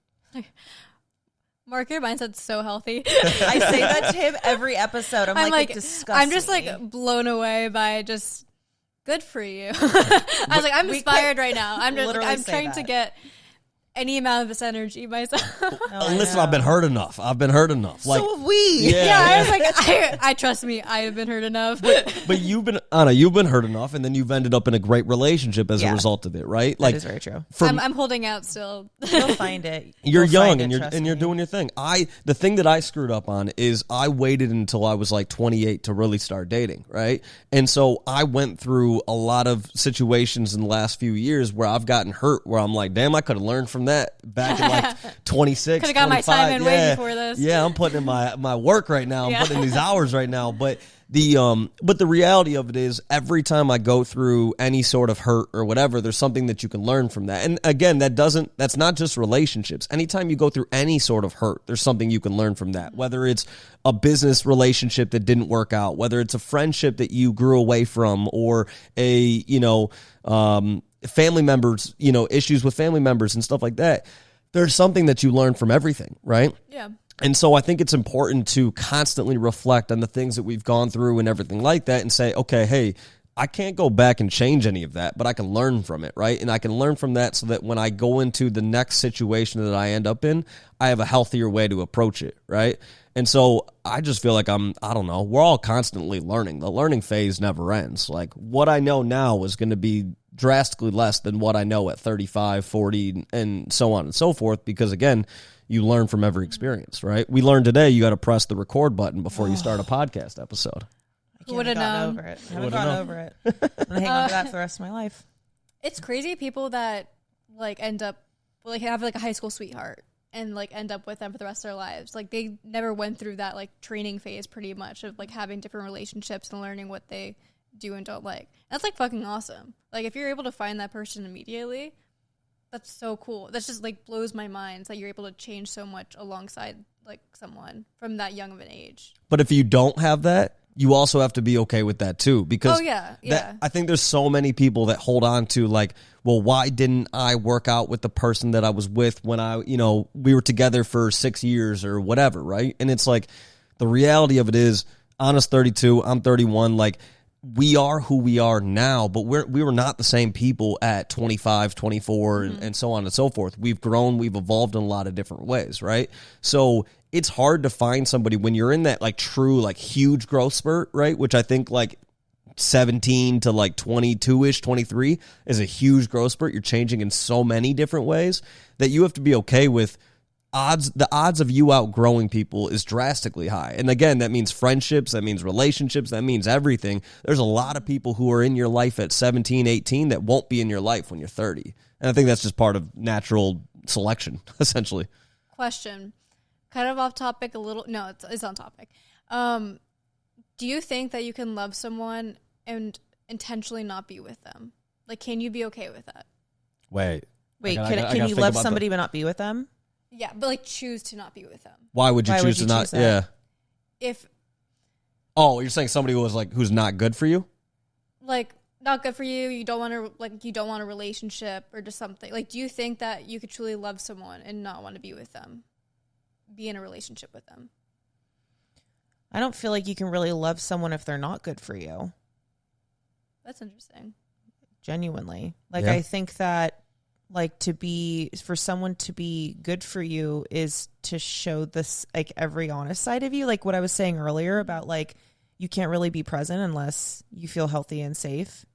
Mark, your mindset's so healthy. I say that to him every episode. I'm like, it disgusts I'm just me. like blown away by just good for you. I was like, I'm inspired right now. I'm just like, I'm trying to get any amount of this energy myself. Listen, I've been hurt enough. Like, so have we. Yeah, I was like, I trust me. I have been hurt enough. But you've been hurt enough, and then you've ended up in a great relationship as a result of it, right? Like, that is very true. I'm holding out still. You'll find it. You're young, and you're doing your thing. The thing that I screwed up on is I waited until I was like 28 to really start dating, right? And so I went through a lot of situations in the last few years where I've gotten hurt, where I'm like, damn, I could have learned from that back in like 26, could have got 25. My time in way before this. Yeah, I'm putting in my work right now. I'm putting in these hours right now. But the reality of it is, every time I go through any sort of hurt or whatever, there's something that you can learn from that. And again, that's not just relationships. Anytime you go through any sort of hurt, there's something you can learn from that. Whether it's a business relationship that didn't work out, whether it's a friendship that you grew away from, or family members, issues with family members and stuff like that. There's something that you learn from everything, right? Yeah. And so I think it's important to constantly reflect on the things that we've gone through and everything like that, and say, okay, hey, I can't go back and change any of that, but I can learn from it, right? And I can learn from that so that when I go into the next situation that I end up in, I have a healthier way to approach it, right? And so I just feel like we're all constantly learning. The learning phase never ends. Like, what I know now is going to be drastically less than what I know at 35, 40, and so on and so forth, because again, you learn from every experience, right? We learned today you got to press the record button before you start a podcast episode. I haven't gotten over it. I'm going to hang on to that for the rest of my life. It's crazy, people that like end up like have like a high school sweetheart and like end up with them for the rest of their lives. Like they never went through that like training phase, pretty much, of like having different relationships and learning what they do and don't like. That's like fucking awesome. Like if you're able to find that person immediately, that's so cool. That's just like blows my mind that you're able to change so much alongside like someone from that young of an age. But if you don't have that, you also have to be okay with that too, because I think there's so many people that hold on to like, well, why didn't I work out with the person that I was with when we were together for 6 years or whatever, right? And it's like, the reality of it is, Anna's 32, I'm 31, like, we are who we are now, but we were not the same people at 25, 24, and so on and so forth. We've grown, we've evolved in a lot of different ways, right? So it's hard to find somebody when you're in that like true, like huge growth spurt, right? Which I think like 17 to like 22-ish, 23 is a huge growth spurt. You're changing in so many different ways that you have to be okay with the odds of you outgrowing people is drastically high. And again, that means friendships, that means relationships, that means everything. There's a lot of people who are in your life at 17, 18 that won't be in your life when you're 30. And I think that's just part of natural selection, essentially. Question. Kind of off topic a little. No, it's on topic. Do you think that you can love someone and intentionally not be with them? Like, can you be okay with that? Wait, can you love somebody but not be with them? Yeah, but like choose to not be with them. Why would you choose to not? Yeah. If. Oh, you're saying somebody who's not good for you? Like, not good for you. You don't want a relationship or just something. Like, do you think that you could truly love someone and not want to be with them? Be in a relationship with them? I don't feel like you can really love someone if they're not good for you. That's interesting. Genuinely. Like, I think that like for someone to be good for you is to show this, like, every honest side of you. Like what I was saying earlier about like, you can't really be present unless you feel healthy and safe.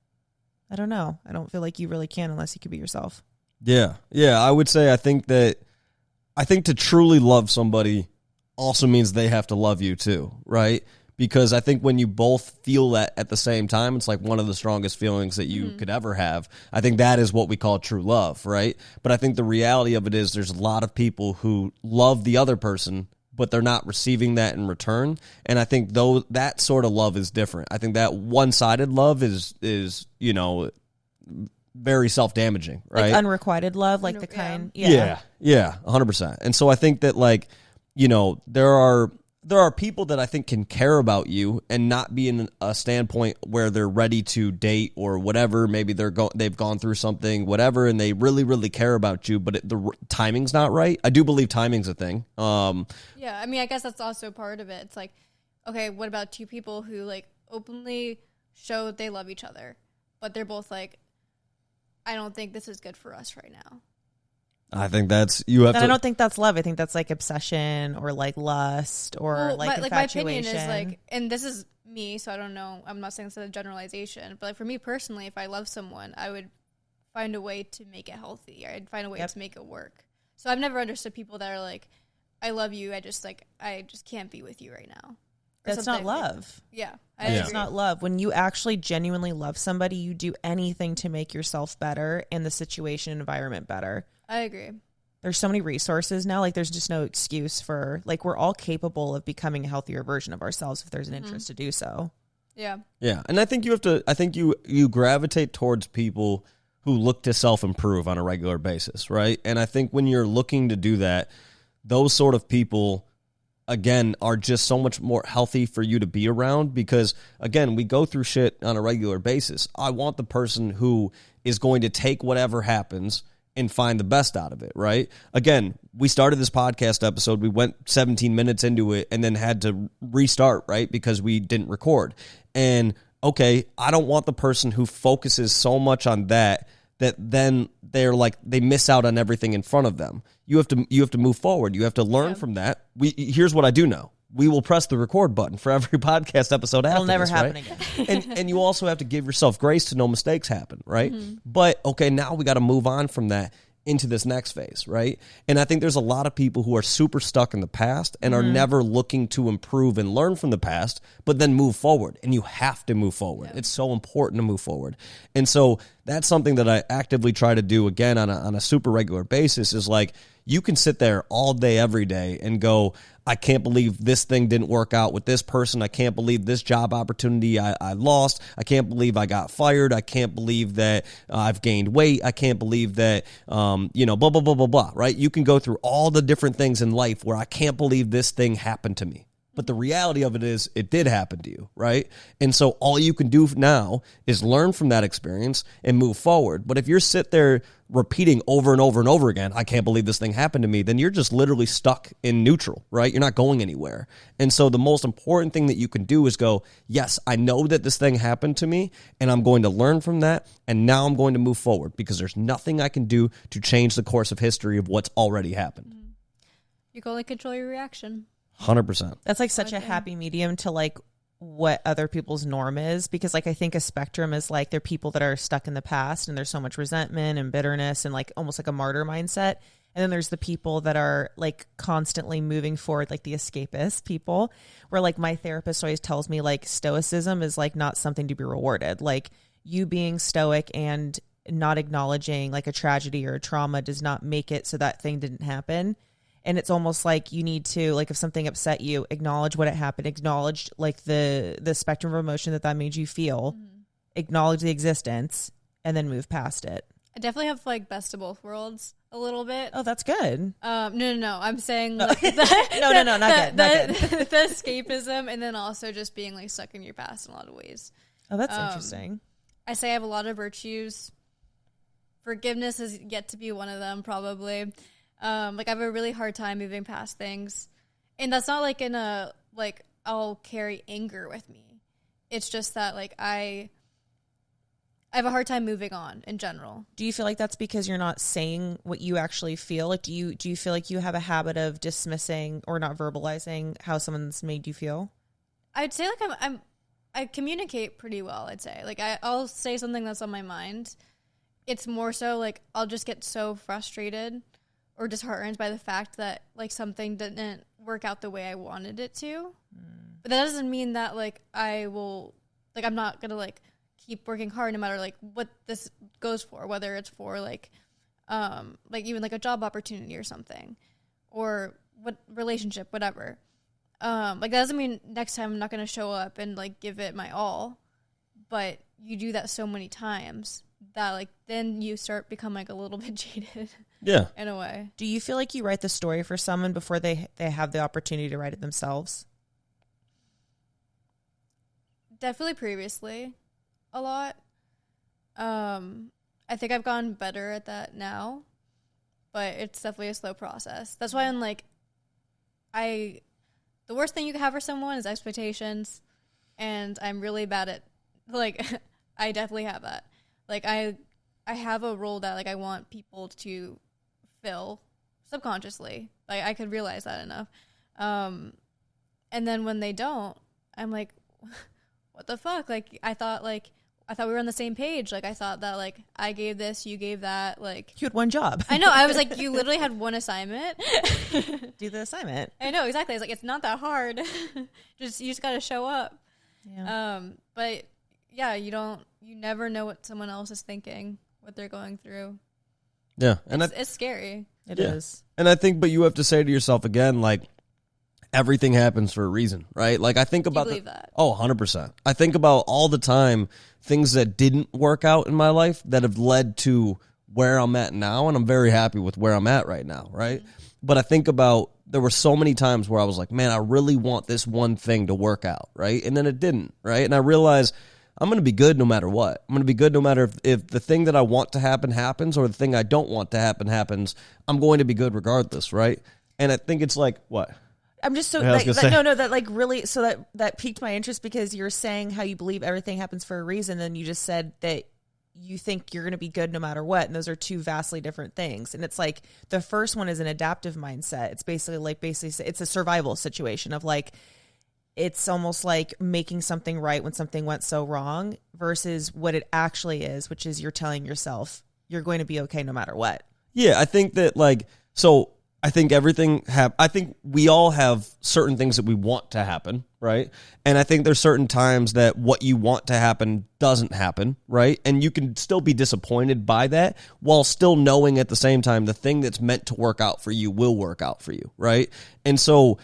I don't know. I don't feel like you really can unless you can be yourself. Yeah. Yeah. I would say, I think to truly love somebody also means they have to love you too, right? Because I think when you both feel that at the same time, it's like one of the strongest feelings that you could ever have. I think that is what we call true love, right? But I think the reality of it is there's a lot of people who love the other person, but they're not receiving that in return. And I think that sort of love is different. I think that one-sided love is very self-damaging, right? Like unrequited love, like the kind. Yeah, 100%. And so I think that, like, there are people that I think can care about you and not be in a standpoint where they're ready to date or whatever. Maybe they've gone through something, whatever, and they really, really care about you, but the timing's not right. I do believe timing's a thing. Yeah, I mean, I guess that's also part of it. It's like, okay, what about two people who like openly show they love each other, but they're both like, I don't think this is good for us right now. I think that's I don't think that's love. I think that's like obsession or like lust or like infatuation. My opinion is like, and this is me, so I don't know. I'm not saying it's a generalization, but like for me personally, if I love someone, I would find a way to make it healthy. I'd find a way to make it work. So I've never understood people that are like, I love you. I just can't be with you right now. That's not love. Yeah. It's not love. When you actually genuinely love somebody, you do anything to make yourself better and the situation and environment better. I agree. There's so many resources now. Like, there's just no excuse for, like, we're all capable of becoming a healthier version of ourselves if there's an interest to do so. Yeah. Yeah. And I think you gravitate towards people who look to self-improve on a regular basis, right? And I think when you're looking to do that, those sort of people, again, are just so much more healthy for you to be around because, again, we go through shit on a regular basis. I want the person who is going to take whatever happens and find the best out of it, right? Again, we started this podcast episode, we went 17 minutes into it and then had to restart, right? Because we didn't record. And okay, I don't want the person who focuses so much on that then they're like, they miss out on everything in front of them. You have to move forward. You have to learn from that. Here's what I do know. We will press the record button for every podcast episode after. It'll never happen right? again. And you also have to give yourself grace to no mistakes happen, right? Mm-hmm. But okay, now we got to move on from that into this next phase, right? And I think there's a lot of people who are super stuck in the past and are never looking to improve and learn from the past, but then move forward. And you have to move forward. Yeah. It's so important to move forward. And so that's something that I actively try to do, again, on a super regular basis, is like, you can sit there all day, every day and go, I can't believe this thing didn't work out with this person. I can't believe this job opportunity I lost. I can't believe I got fired. I can't believe that I've gained weight. I can't believe that, blah, blah, blah, blah, blah, right? You can go through all the different things in life where I can't believe this thing happened to me. But the reality of it is it did happen to you, right? And so all you can do now is learn from that experience and move forward. But if you're sit there repeating over and over and over again, I can't believe this thing happened to me, then you're just literally stuck in neutral, right? You're not going anywhere. And so the most important thing that you can do is go, yes, I know that this thing happened to me, and I'm going to learn from that, and now I'm going to move forward because there's nothing I can do to change the course of history of what's already happened. You can only control your reaction. 100%. That's like such a happy medium to like what other people's norm is, because like I think a spectrum is like there are people that are stuck in the past and there's so much resentment and bitterness and like almost like a martyr mindset. And then there's the people that are like constantly moving forward, like the escapist people, where like my therapist always tells me like stoicism is like not something to be rewarded. Like you being stoic and not acknowledging like a tragedy or a trauma does not make it so that thing didn't happen. And it's almost like you need to, like, if something upset you, acknowledge what it happened, acknowledge like the spectrum of emotion that made you feel, acknowledge the existence, and then move past it. I definitely have like best of both worlds a little bit. Oh, that's good. No. I'm saying like not good. Not good. The escapism, and then also just being like stuck in your past in a lot of ways. Oh, that's interesting. I say I have a lot of virtues. Forgiveness is yet to be one of them, probably. Like I have a really hard time moving past things, and that's not like in a like I'll carry anger with me. It's just that like I have a hard time moving on in general. Do you feel like that's because you're not saying what you actually feel? Like do you feel like you have a habit of dismissing or not verbalizing how someone's made you feel? I'd say like I communicate pretty well. I'd say like I'll say something that's on my mind. It's more so like I'll just get so frustrated or disheartened by the fact that like something didn't work out the way I wanted it to. But that doesn't mean that like I will, like I'm not gonna like keep working hard no matter like what this goes for, whether it's for like even like a job opportunity or something, or what relationship, whatever. Like that doesn't mean next time I'm not gonna show up and like give it my all, but you do that so many times that like then you start become like a little bit jaded. Yeah. In a way. Do you feel like you write the story for someone before they have the opportunity to write it themselves? Definitely previously a lot. I think I've gotten better at that now, but it's definitely a slow process. That's why I'm like the worst thing you can have for someone is expectations, and I'm really bad at like I definitely have that. Like I have a role that like I want people to fill subconsciously. Like I could realize that enough. And then when they don't, I'm like, what the fuck? Like I thought we were on the same page. Like I thought that like I gave this, you gave that. Like you had one job. I know. I was like, you literally had one assignment. Do the assignment. I know exactly. It's like it's not that hard. You just got to show up. Yeah. But yeah, you never know what someone else is thinking, what they're going through. Yeah. And it's scary. It is. And I think, but you have to say to yourself again, like, everything happens for a reason, right? Like, I think about... Do you believe that? Oh, 100%. I think about all the time things that didn't work out in my life that have led to where I'm at now, and I'm very happy with where I'm at right now, right? Mm-hmm. But I think about, there were so many times where I was like, man, I really want this one thing to work out, right? And then it didn't, right? And I realized... I'm going to be good no matter what. I'm going to be good no matter if the thing that I want to happen happens or the thing I don't want to happen happens. I'm going to be good regardless, right? And I think it's like, what? I'm just so, that like really, so that piqued my interest because you're saying how you believe everything happens for a reason. Then you just said that you think you're going to be good no matter what. And those are two vastly different things. And it's like, the first one is an adaptive mindset. It's basically it's a survival situation of like, it's almost like making something right when something went so wrong versus what it actually is, which is you're telling yourself you're going to be okay no matter what. Yeah, I think that like, so I think I think we all have certain things that we want to happen, right? And I think there's certain times that what you want to happen doesn't happen, right? And you can still be disappointed by that while still knowing at the same time the thing that's meant to work out for you will work out for you, right? And so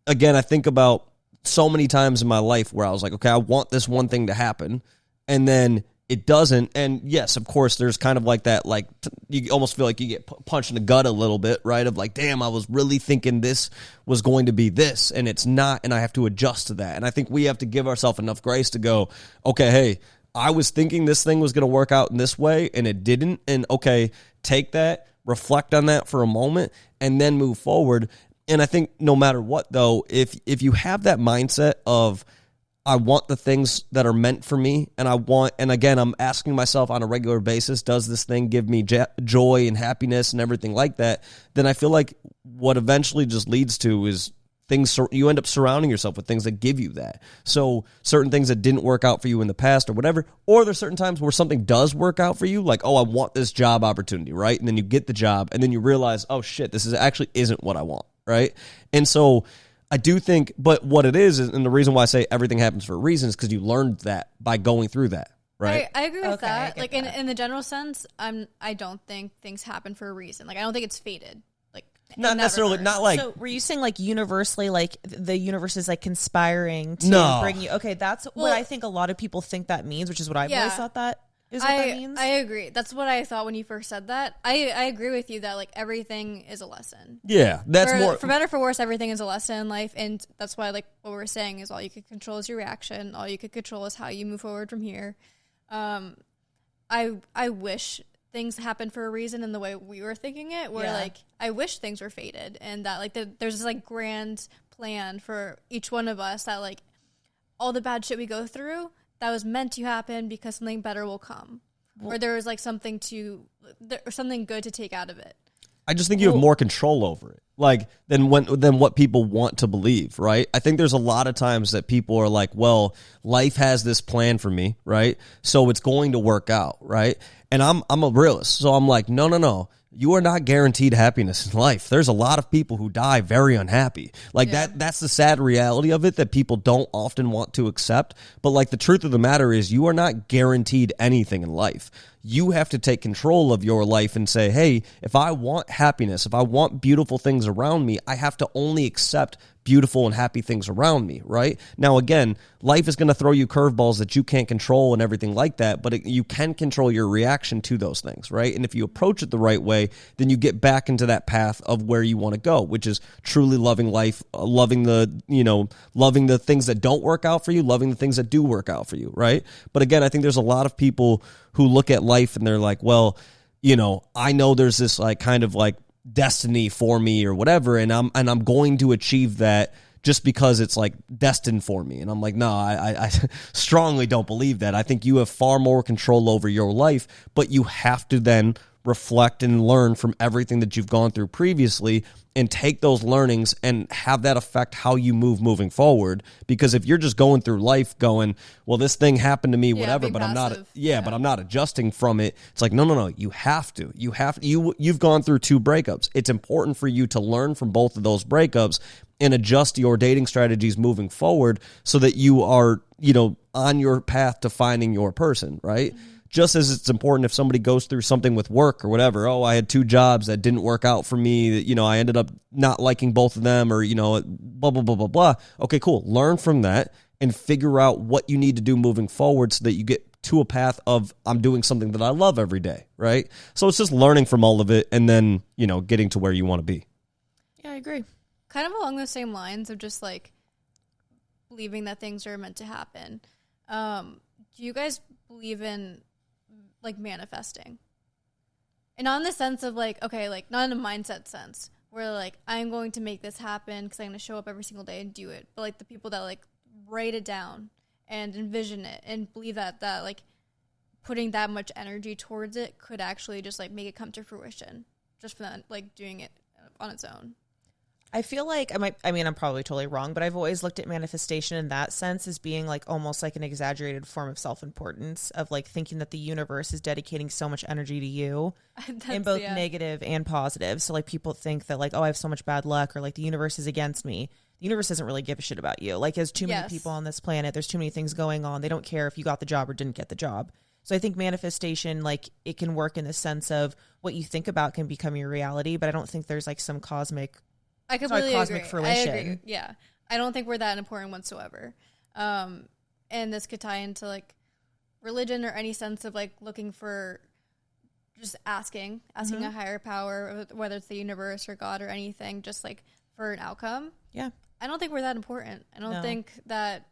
again, I think about so many times in my life where I was like, okay, I want this one thing to happen, and then it doesn't. And yes, of course, there's kind of like that, like you almost feel like you get punched in the gut a little bit, right? Of like, damn, I was really thinking this was going to be this, and it's not, and I have to adjust to that. And I think we have to give ourselves enough grace to go, okay, hey, I was thinking this thing was going to work out in this way, and it didn't. And okay, take that, reflect on that for a moment, and then move forward. And I think no matter what, though, if you have that mindset of, I want the things that are meant for me, and again, I'm asking myself on a regular basis, does this thing give me joy and happiness and everything like that? Then I feel like what eventually just leads to is things, you end up surrounding yourself with things that give you that. So certain things that didn't work out for you in the past or whatever, or there's certain times where something does work out for you, like, oh, I want this job opportunity, right? And then you get the job, and then you realize, oh shit, this actually isn't what I want, right? And so I do think, but what it is, and the reason why I say everything happens for a reason is because you learned that by going through that, right? I agree with that. Like that. in the general sense, I don't think things happen for a reason. Like I don't think it's fated. Like Not necessarily, not like. So were you saying like universally, like the universe is like conspiring to bring you? Okay, that's what I think a lot of people think that means, which is what I've always thought that is what that means. I agree. That's what I thought when you first said that. I agree with you that like everything is a lesson. Yeah, that's more for better or for worse. Everything is a lesson in life, and that's why like what we're saying is all you can control is your reaction. All you can control is how you move forward from here. I wish things happen for a reason in the way we were thinking it. Where like I wish things were fated, and that like there's this like grand plan for each one of us that like all the bad shit we go through, that was meant to happen because something better will come, or there was like something good to take out of it. I just think you have more control over it, like than what people want to believe, right? I think there's a lot of times that people are like, well, life has this plan for me, right? So it's going to work out, right? And I'm a realist, so I'm like, no. You are not guaranteed happiness in life. There's a lot of people who die very unhappy. Like that's the sad reality of it that people don't often want to accept. But like the truth of the matter is you are not guaranteed anything in life. You have to take control of your life and say, hey, if I want happiness, if I want beautiful things around me, I have to only accept beautiful and happy things around me, right? Now, again, life is going to throw you curveballs that you can't control and everything like that, but you can control your reaction to those things, right? And if you approach it the right way, then you get back into that path of where you want to go, which is truly loving life, loving the things that don't work out for you, loving the things that do work out for you, right? But again, I think there's a lot of people who look at life and they're like, well, I know there's this like kind of like destiny for me or whatever, and I'm going to achieve that just because it's like destined for me. And I'm like, no, I strongly don't believe that. I think you have far more control over your life, but you have to then reflect and learn from everything that you've gone through previously and take those learnings and have that affect how you moving forward. Because if you're just going through life going, well, this thing happened to me, whatever, but passive. but I'm not adjusting from it. It's like, no, you have to. You've gone through 2 breakups. It's important for you to learn from both of those breakups and adjust your dating strategies moving forward so that you are, on your path to finding your person, right? Mm-hmm. Just as it's important if somebody goes through something with work or whatever, oh, I had 2 jobs that didn't work out for me, that, I ended up not liking both of them, or, blah, blah, blah, blah, blah. Okay, cool. Learn from that and figure out what you need to do moving forward so that you get to a path of, I'm doing something that I love every day, right? So it's just learning from all of it and then, getting to where you want to be. Yeah, I agree. Kind of along those same lines of just like believing that things are meant to happen. Do you guys believe in like manifesting? And not in the sense of like, okay, like not in a mindset sense where like I'm going to make this happen because I'm going to show up every single day and do it. But like the people that like write it down and envision it and believe that like putting that much energy towards it could actually just like make it come to fruition just for that, like doing it on its own. I feel like I'm probably totally wrong, but I've always looked at manifestation in that sense as being like almost like an exaggerated form of self-importance, of like thinking that the universe is dedicating so much energy to you in both negative and positive. So like people think that like, oh, I have so much bad luck, or like the universe is against me. The universe doesn't really give a shit about you. Like there's too many people on this planet. There's too many things going on. They don't care if you got the job or didn't get the job. So I think manifestation, like it can work in the sense of what you think about can become your reality, but I don't think there's like some cosmic I completely cosmic agree. fruition. I agree. Yeah. I don't think we're that important whatsoever. And this could tie into like religion or any sense of like looking for just asking a higher power, whether it's the universe or God or anything, just like for an outcome. Yeah. I don't think we're that important. I don't think that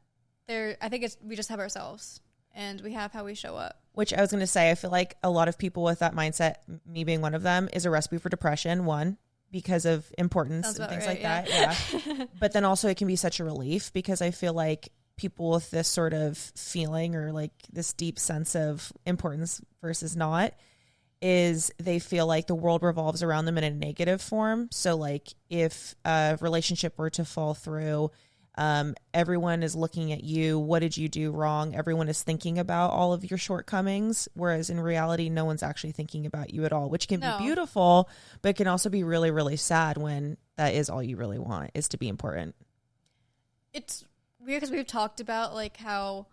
I think we just have ourselves and we have how we show up. Which I was going to say, I feel like a lot of people with that mindset, me being one of them, is a recipe for depression. One, because of importance and things like that. Yeah. But then also it can be such a relief because I feel like people with this sort of feeling or like this deep sense of importance versus not is they feel like the world revolves around them in a negative form. So like if a relationship were to fall through, everyone is looking at you. What did you do wrong? Everyone is thinking about all of your shortcomings. Whereas in reality, no one's actually thinking about you at all, which can be beautiful, but it can also be really, really sad when that is all you really want, is to be important. It's weird because we've talked about like how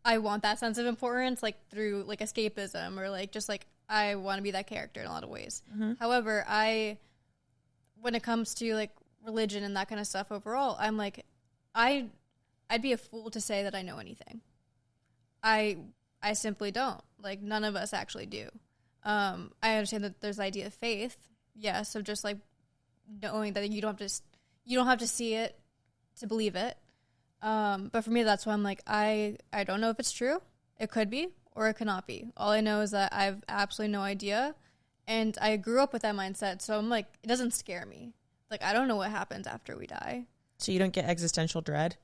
I want that sense of importance, like through like escapism or like just like I want to be that character in a lot of ways. However, when it comes to like religion and that kind of stuff overall, I'm like, I'd be a fool to say that I know anything. I simply don't. Like none of us actually do. I understand that there's the idea of faith, yes, of just like knowing that you don't have to see it to believe it. But for me, that's why I'm like, I don't know if it's true. It could be, or it could not be. All I know is that I have absolutely no idea. And I grew up with that mindset. So I'm like, it doesn't scare me. Like, I don't know what happens after we die. So you don't get existential dread?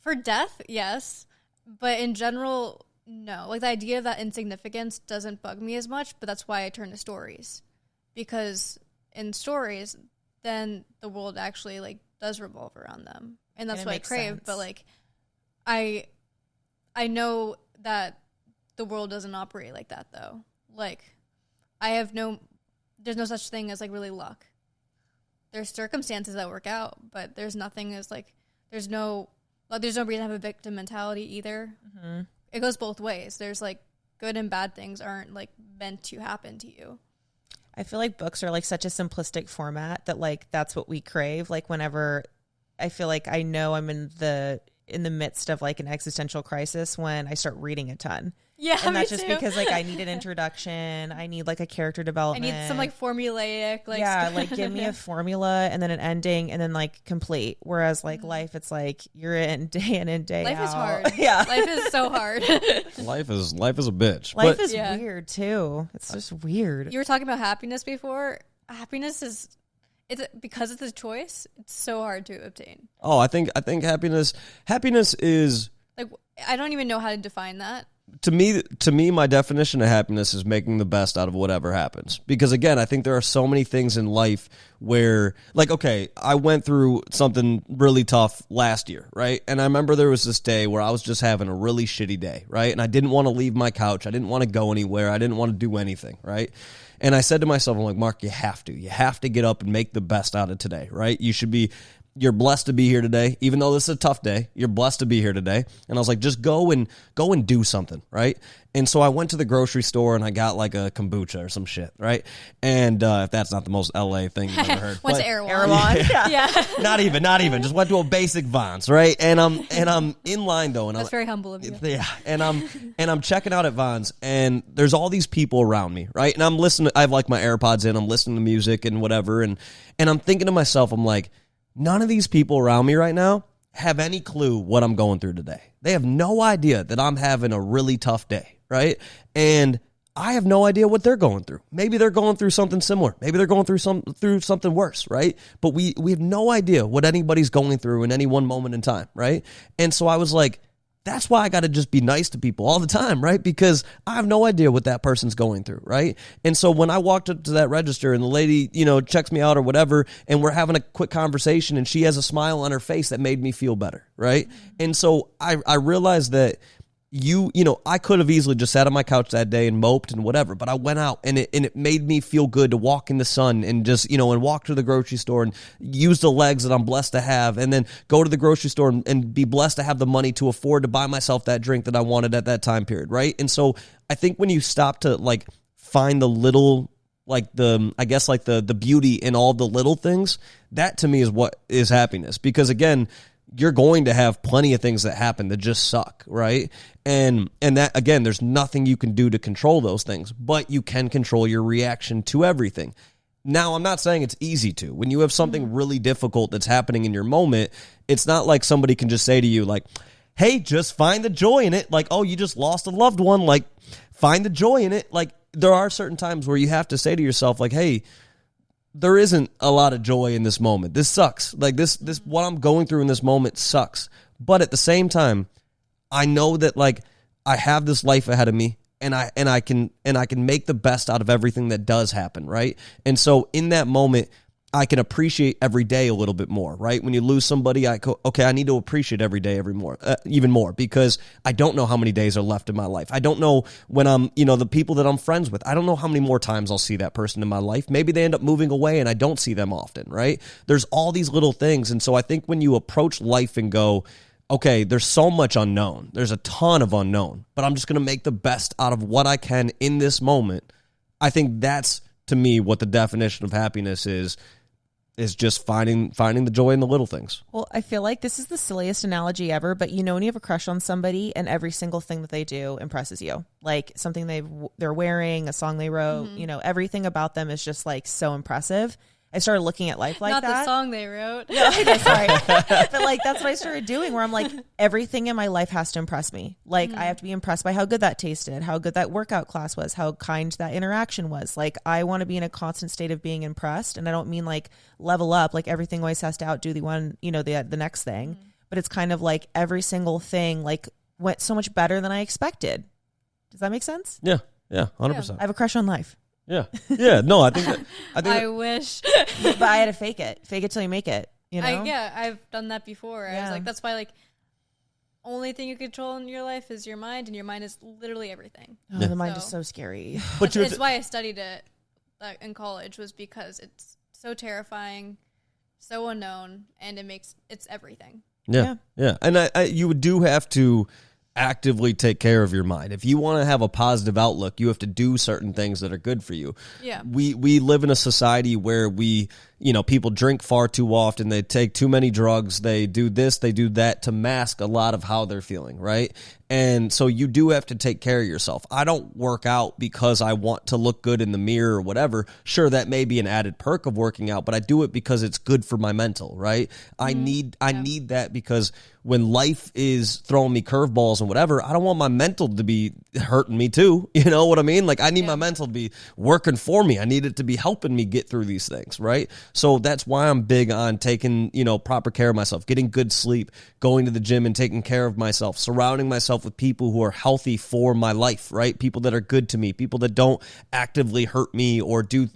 For death, yes. But in general, no. Like the idea of that insignificance doesn't bug me as much, but that's why I turn to stories. Because in stories, then the world actually like does revolve around them. And that's what I crave. Sense. But like I know that the world doesn't operate like that though. Like there's no such thing as like really luck. There's circumstances that work out, but there's nothing as like there's no reason to have a victim mentality either. It goes both ways. There's like good and bad things aren't like meant to happen to you. I feel like books are like such a simplistic format that like that's what we crave. Like whenever I feel like I know I'm in the midst of like an existential crisis when I start reading a ton. Yeah, and that's just because like I need an introduction. I need like a character development. I need some like formulaic like like give me a formula and then an ending and then like complete. Whereas like life, it's like you're in and day life out. Is hard. Yeah, life is so hard. Life is a bitch. Life is weird too. It's just weird. You were talking about happiness before. Happiness is because it's a choice. It's so hard to obtain. Oh, I think happiness is like I don't even know how to define that. To me, my definition of happiness is making the best out of whatever happens. Because again, I think there are so many things in life where, like, okay, I went through something really tough last year, right? And I remember there was this day where I was just having a really shitty day, right? And I didn't want to leave my couch. I didn't want to go anywhere. I didn't want to do anything, right? And I said to myself, I'm like, Mark, you have to get up and make the best out of today, right? You're blessed to be here today. Even though this is a tough day, you're blessed to be here today. And I was like, just go and do something, right? And so I went to the grocery store and I got like a kombucha or some shit, right? And if that's not the most LA thing you've ever heard. Went to Erewhon. Yeah. Not even. Just went to a basic Vons, right? And I'm in line though. And that's very humble of you. Yeah. And I'm checking out at Vons and there's all these people around me, right? And I'm listening. I have like my AirPods in. I'm listening to music and whatever. And I'm thinking to myself, I'm like, none of these people around me right now have any clue what I'm going through today. They have no idea that I'm having a really tough day, right? And I have no idea what they're going through. Maybe they're going through something similar. Maybe they're going through something worse, right? But we have no idea what anybody's going through in any one moment in time, right? And so I was like, that's why I got to just be nice to people all the time, right? Because I have no idea what that person's going through, right? And so when I walked up to that register and the lady, checks me out or whatever, and we're having a quick conversation and she has a smile on her face that made me feel better, right? And so I realized that I could have easily just sat on my couch that day and moped and whatever, but I went out and it made me feel good to walk in the sun and just, and walk to the grocery store and use the legs that I'm blessed to have and then go to the grocery store and be blessed to have the money to afford to buy myself that drink that I wanted at that time period, right? And so I think when you stop to like find the little I guess like the beauty in all the little things, that to me is what is happiness. Because again, you're going to have plenty of things that happen that just suck, right? And that, again, there's nothing you can do to control those things, but you can control your reaction to everything. Now, I'm not saying it's easy to. When you have something really difficult that's happening in your moment, it's not like somebody can just say to you, like, hey, just find the joy in it. Like, oh, you just lost a loved one. Like, find the joy in it. Like, there are certain times where you have to say to yourself, like, hey, there isn't a lot of joy in this moment. This sucks. Like, this what I'm going through in this moment sucks. But at the same time, I know that, like, I have this life ahead of me, and I can make the best out of everything that does happen, right? And so in that moment, I can appreciate every day a little bit more, right? When you lose somebody, I need to appreciate every day even more, because I don't know how many days are left in my life. I don't know when I'm, the people that I'm friends with, I don't know how many more times I'll see that person in my life. Maybe they end up moving away and I don't see them often, right? There's all these little things. And so I think when you approach life and go, okay, there's so much unknown, there's a ton of unknown, but I'm just going to make the best out of what I can in this moment. I think that's, to me, what the definition of happiness is just finding the joy in the little things. Well, I feel like this is the silliest analogy ever, but when you have a crush on somebody and every single thing that they do impresses you, like something they're wearing, a song they wrote, everything about them is just like so impressive. I started looking at life like Not that. Not the song they wrote. No, sorry. But like, that's what I started doing, where I'm like, everything in my life has to impress me. Like, I have to be impressed by how good that tasted, how good that workout class was, how kind that interaction was. Like, I want to be in a constant state of being impressed. And I don't mean like level up, like everything always has to outdo the one, the next thing. But it's kind of like every single thing like went so much better than I expected. Does that make sense? Yeah. 100%. I have a crush on life. Yeah. No, I think I wish. But I had to fake it till you make it, I've done that before. Yeah. I was like, that's why, like, only thing you control in your life is your mind, and your mind is literally everything. Oh, the mind is so scary. But it's why I studied it in college, was because it's so terrifying, so unknown, and it's everything. Yeah. And you do have to actively take care of your mind. If you want to have a positive outlook, you have to do certain things that are good for you. Yeah. We live in a society where people drink far too often, they take too many drugs, they do this, they do that to mask a lot of how they're feeling, right? And so you do have to take care of yourself. I don't work out because I want to look good in the mirror or whatever. Sure, that may be an added perk of working out, but I do it because it's good for my mental, right? I need that, because when life is throwing me curveballs and whatever, I don't want my mental to be hurting me too. You know what I mean? Like, I need my mental to be working for me. I need it to be helping me get through these things, right? So that's why I'm big on taking, proper care of myself, getting good sleep, going to the gym and taking care of myself, surrounding myself with people who are healthy for my life, right? People that are good to me, people that don't actively hurt me or do,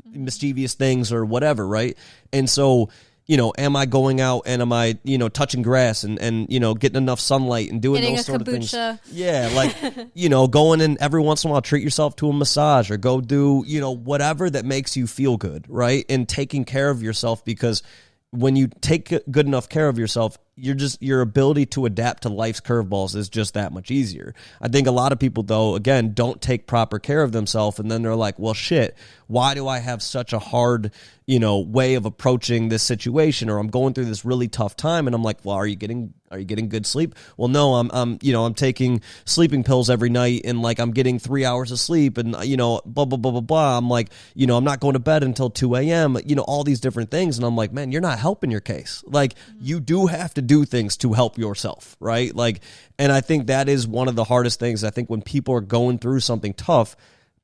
mischievous things or whatever, right? And so, am I going out and am I, touching grass and getting enough sunlight and doing Getting those sort kombucha. of things? Yeah, like, going in every once in a while, treat yourself to a massage or go do, whatever that makes you feel good, right? And taking care of yourself, because when you take good enough care of yourself, your ability to adapt to life's curveballs is just that much easier. I think a lot of people, though, again, don't take proper care of themselves, and then they're like, well, shit, why do I have such a hard, way of approaching this situation, or I'm going through this really tough time? And I'm like, well, are you getting good sleep? Well, no, I'm taking sleeping pills every night, and like I'm getting 3 hours of sleep, and blah blah blah blah blah. I'm like, I'm not going to bed until 2 a.m. All these different things, and I'm like, man, you're not helping your case. Like, you do have to do things to help yourself, right? Like, and I think that is one of the hardest things. I think when people are going through something tough,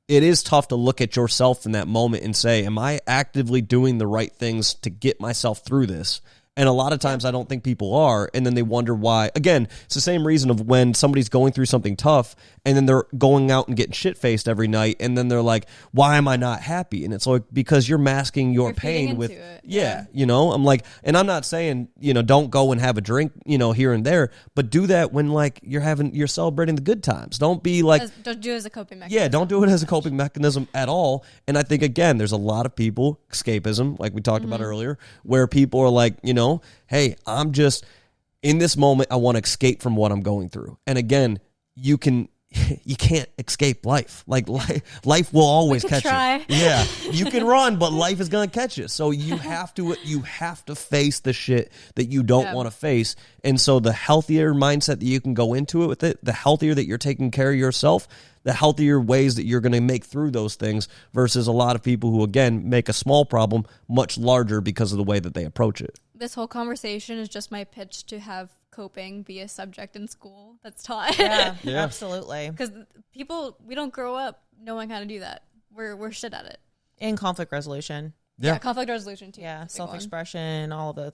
it is tough to look at yourself in that moment and say, am I actively doing the right things to get myself through this? And a lot of times I don't think people are, and then they wonder why. Again, it's the same reason of when somebody's going through something tough and then they're going out and getting shit-faced every night, and then they're like, why am I not happy? And it's like, because you're masking your pain with it. Yeah, I'm like, and I'm not saying, don't go and have a drink, here and there, but do that when like you're celebrating the good times. Don't be like, don't do it as a coping mechanism. Yeah, don't do it as a coping mechanism at all. And I think, again, there's a lot of people, escapism, like we talked about earlier, where people are like, hey, I'm just in this moment, I want to escape from what I'm going through. And again, you can you can't escape life. Like life will always catch try. you. Yeah, you can run, but life is gonna catch you. So you have to face the shit that you don't want to face. And so the healthier mindset that you can go into it with it, the healthier that you're taking care of yourself, the healthier ways that you're going to make through those things versus a lot of people who, again, make a small problem much larger because of the way that they approach it. This whole conversation is just my pitch to have coping be a subject in school that's taught. Yeah, absolutely. Because we don't grow up knowing how to do that. We're shit at it. And conflict resolution. Yeah, conflict resolution too. Yeah, self-expression, all the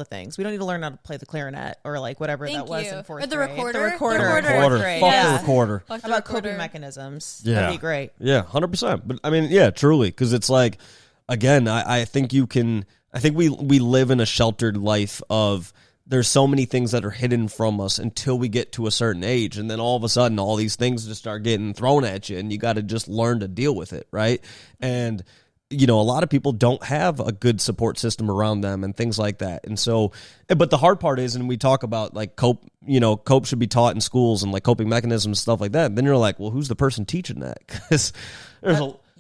things. We don't need to learn how to play the clarinet or like whatever that was in fourth or the grade. recorder. The recorder. Fuck the recorder. How about coping mechanisms? Yeah. That'd be great. Yeah, 100%. But I mean, yeah, truly, because it's like, again, I think we live in a sheltered life of there's so many things that are hidden from us until we get to a certain age. And then all of a sudden, all these things just start getting thrown at you and you got to just learn to deal with it, right? And a lot of people don't have a good support system around them and things like that. And so, but the hard part is, and we talk about like cope should be taught in schools and like coping mechanisms, stuff like that. And then you're like, well, who's the person teaching that? Because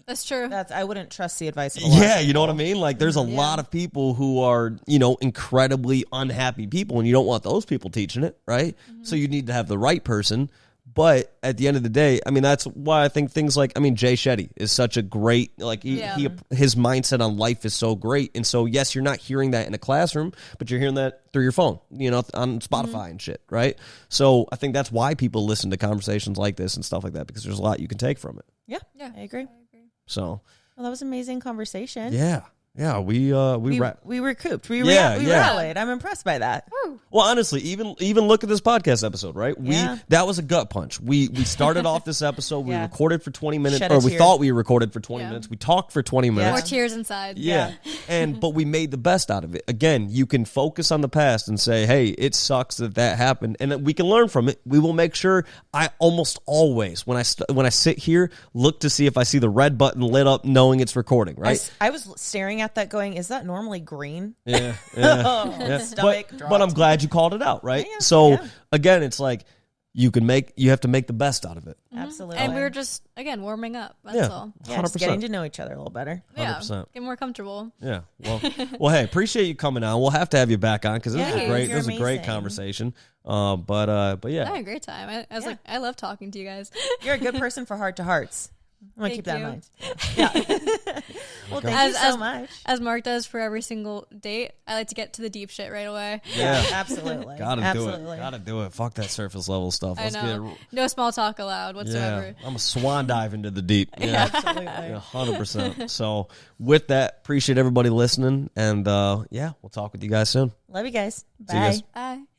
that's true. I wouldn't trust the advice of a lot of people. You know what I mean? Like there's a lot of people who are, incredibly unhappy people and you don't want those people teaching it, right? Mm-hmm. So you need to have the right person. But at the end of the day, I mean, that's why I think things like, Jay Shetty is such a great, like his mindset on life is so great. And so, yes, you're not hearing that in a classroom, but you're hearing that through your phone, on Spotify and shit, right? So I think that's why people listen to conversations like this and stuff like that, because there's a lot you can take from it. Yeah, I agree. So. Well, that was an amazing conversation. Yeah. Yeah, we recouped. We rallied. I'm impressed by that. Woo. Well, honestly, even look at this podcast episode, right? That was a gut punch. We started off this episode. We recorded for 20 minutes, or we thought we recorded for 20 minutes. We talked for 20 minutes. More tears inside. Yeah. But we made the best out of it. Again, you can focus on the past and say, hey, it sucks that happened, and we can learn from it. We will make sure. I almost always, when I sit here, look to see if I see the red button lit up, knowing it's recording. Right. I was staring at that going, is that normally green? Yeah. Stomach but I'm glad you called it out, right? Again, it's like you have to make the best out of it. Mm-hmm. Absolutely. And we were just, again, warming up. That's all. Yeah, just getting to know each other a little better. 100%. Get more comfortable. Yeah. Well, hey, appreciate you coming on. We'll have to have you back on because this was a great conversation. But yeah. I had a great time. I love talking to you guys. You're a good person for heart to hearts. I'm going to keep that in mind. Well, thank you so much. As Mark does for every single date, I like to get to the deep shit right away. Yeah, absolutely. Gotta do it. Fuck that surface level stuff. I know. No small talk allowed whatsoever. Yeah, I'm a swan dive into the deep. Yeah, absolutely. 100%. So with that, appreciate everybody listening. And we'll talk with you guys soon. Love you guys. Bye. See you guys. Bye.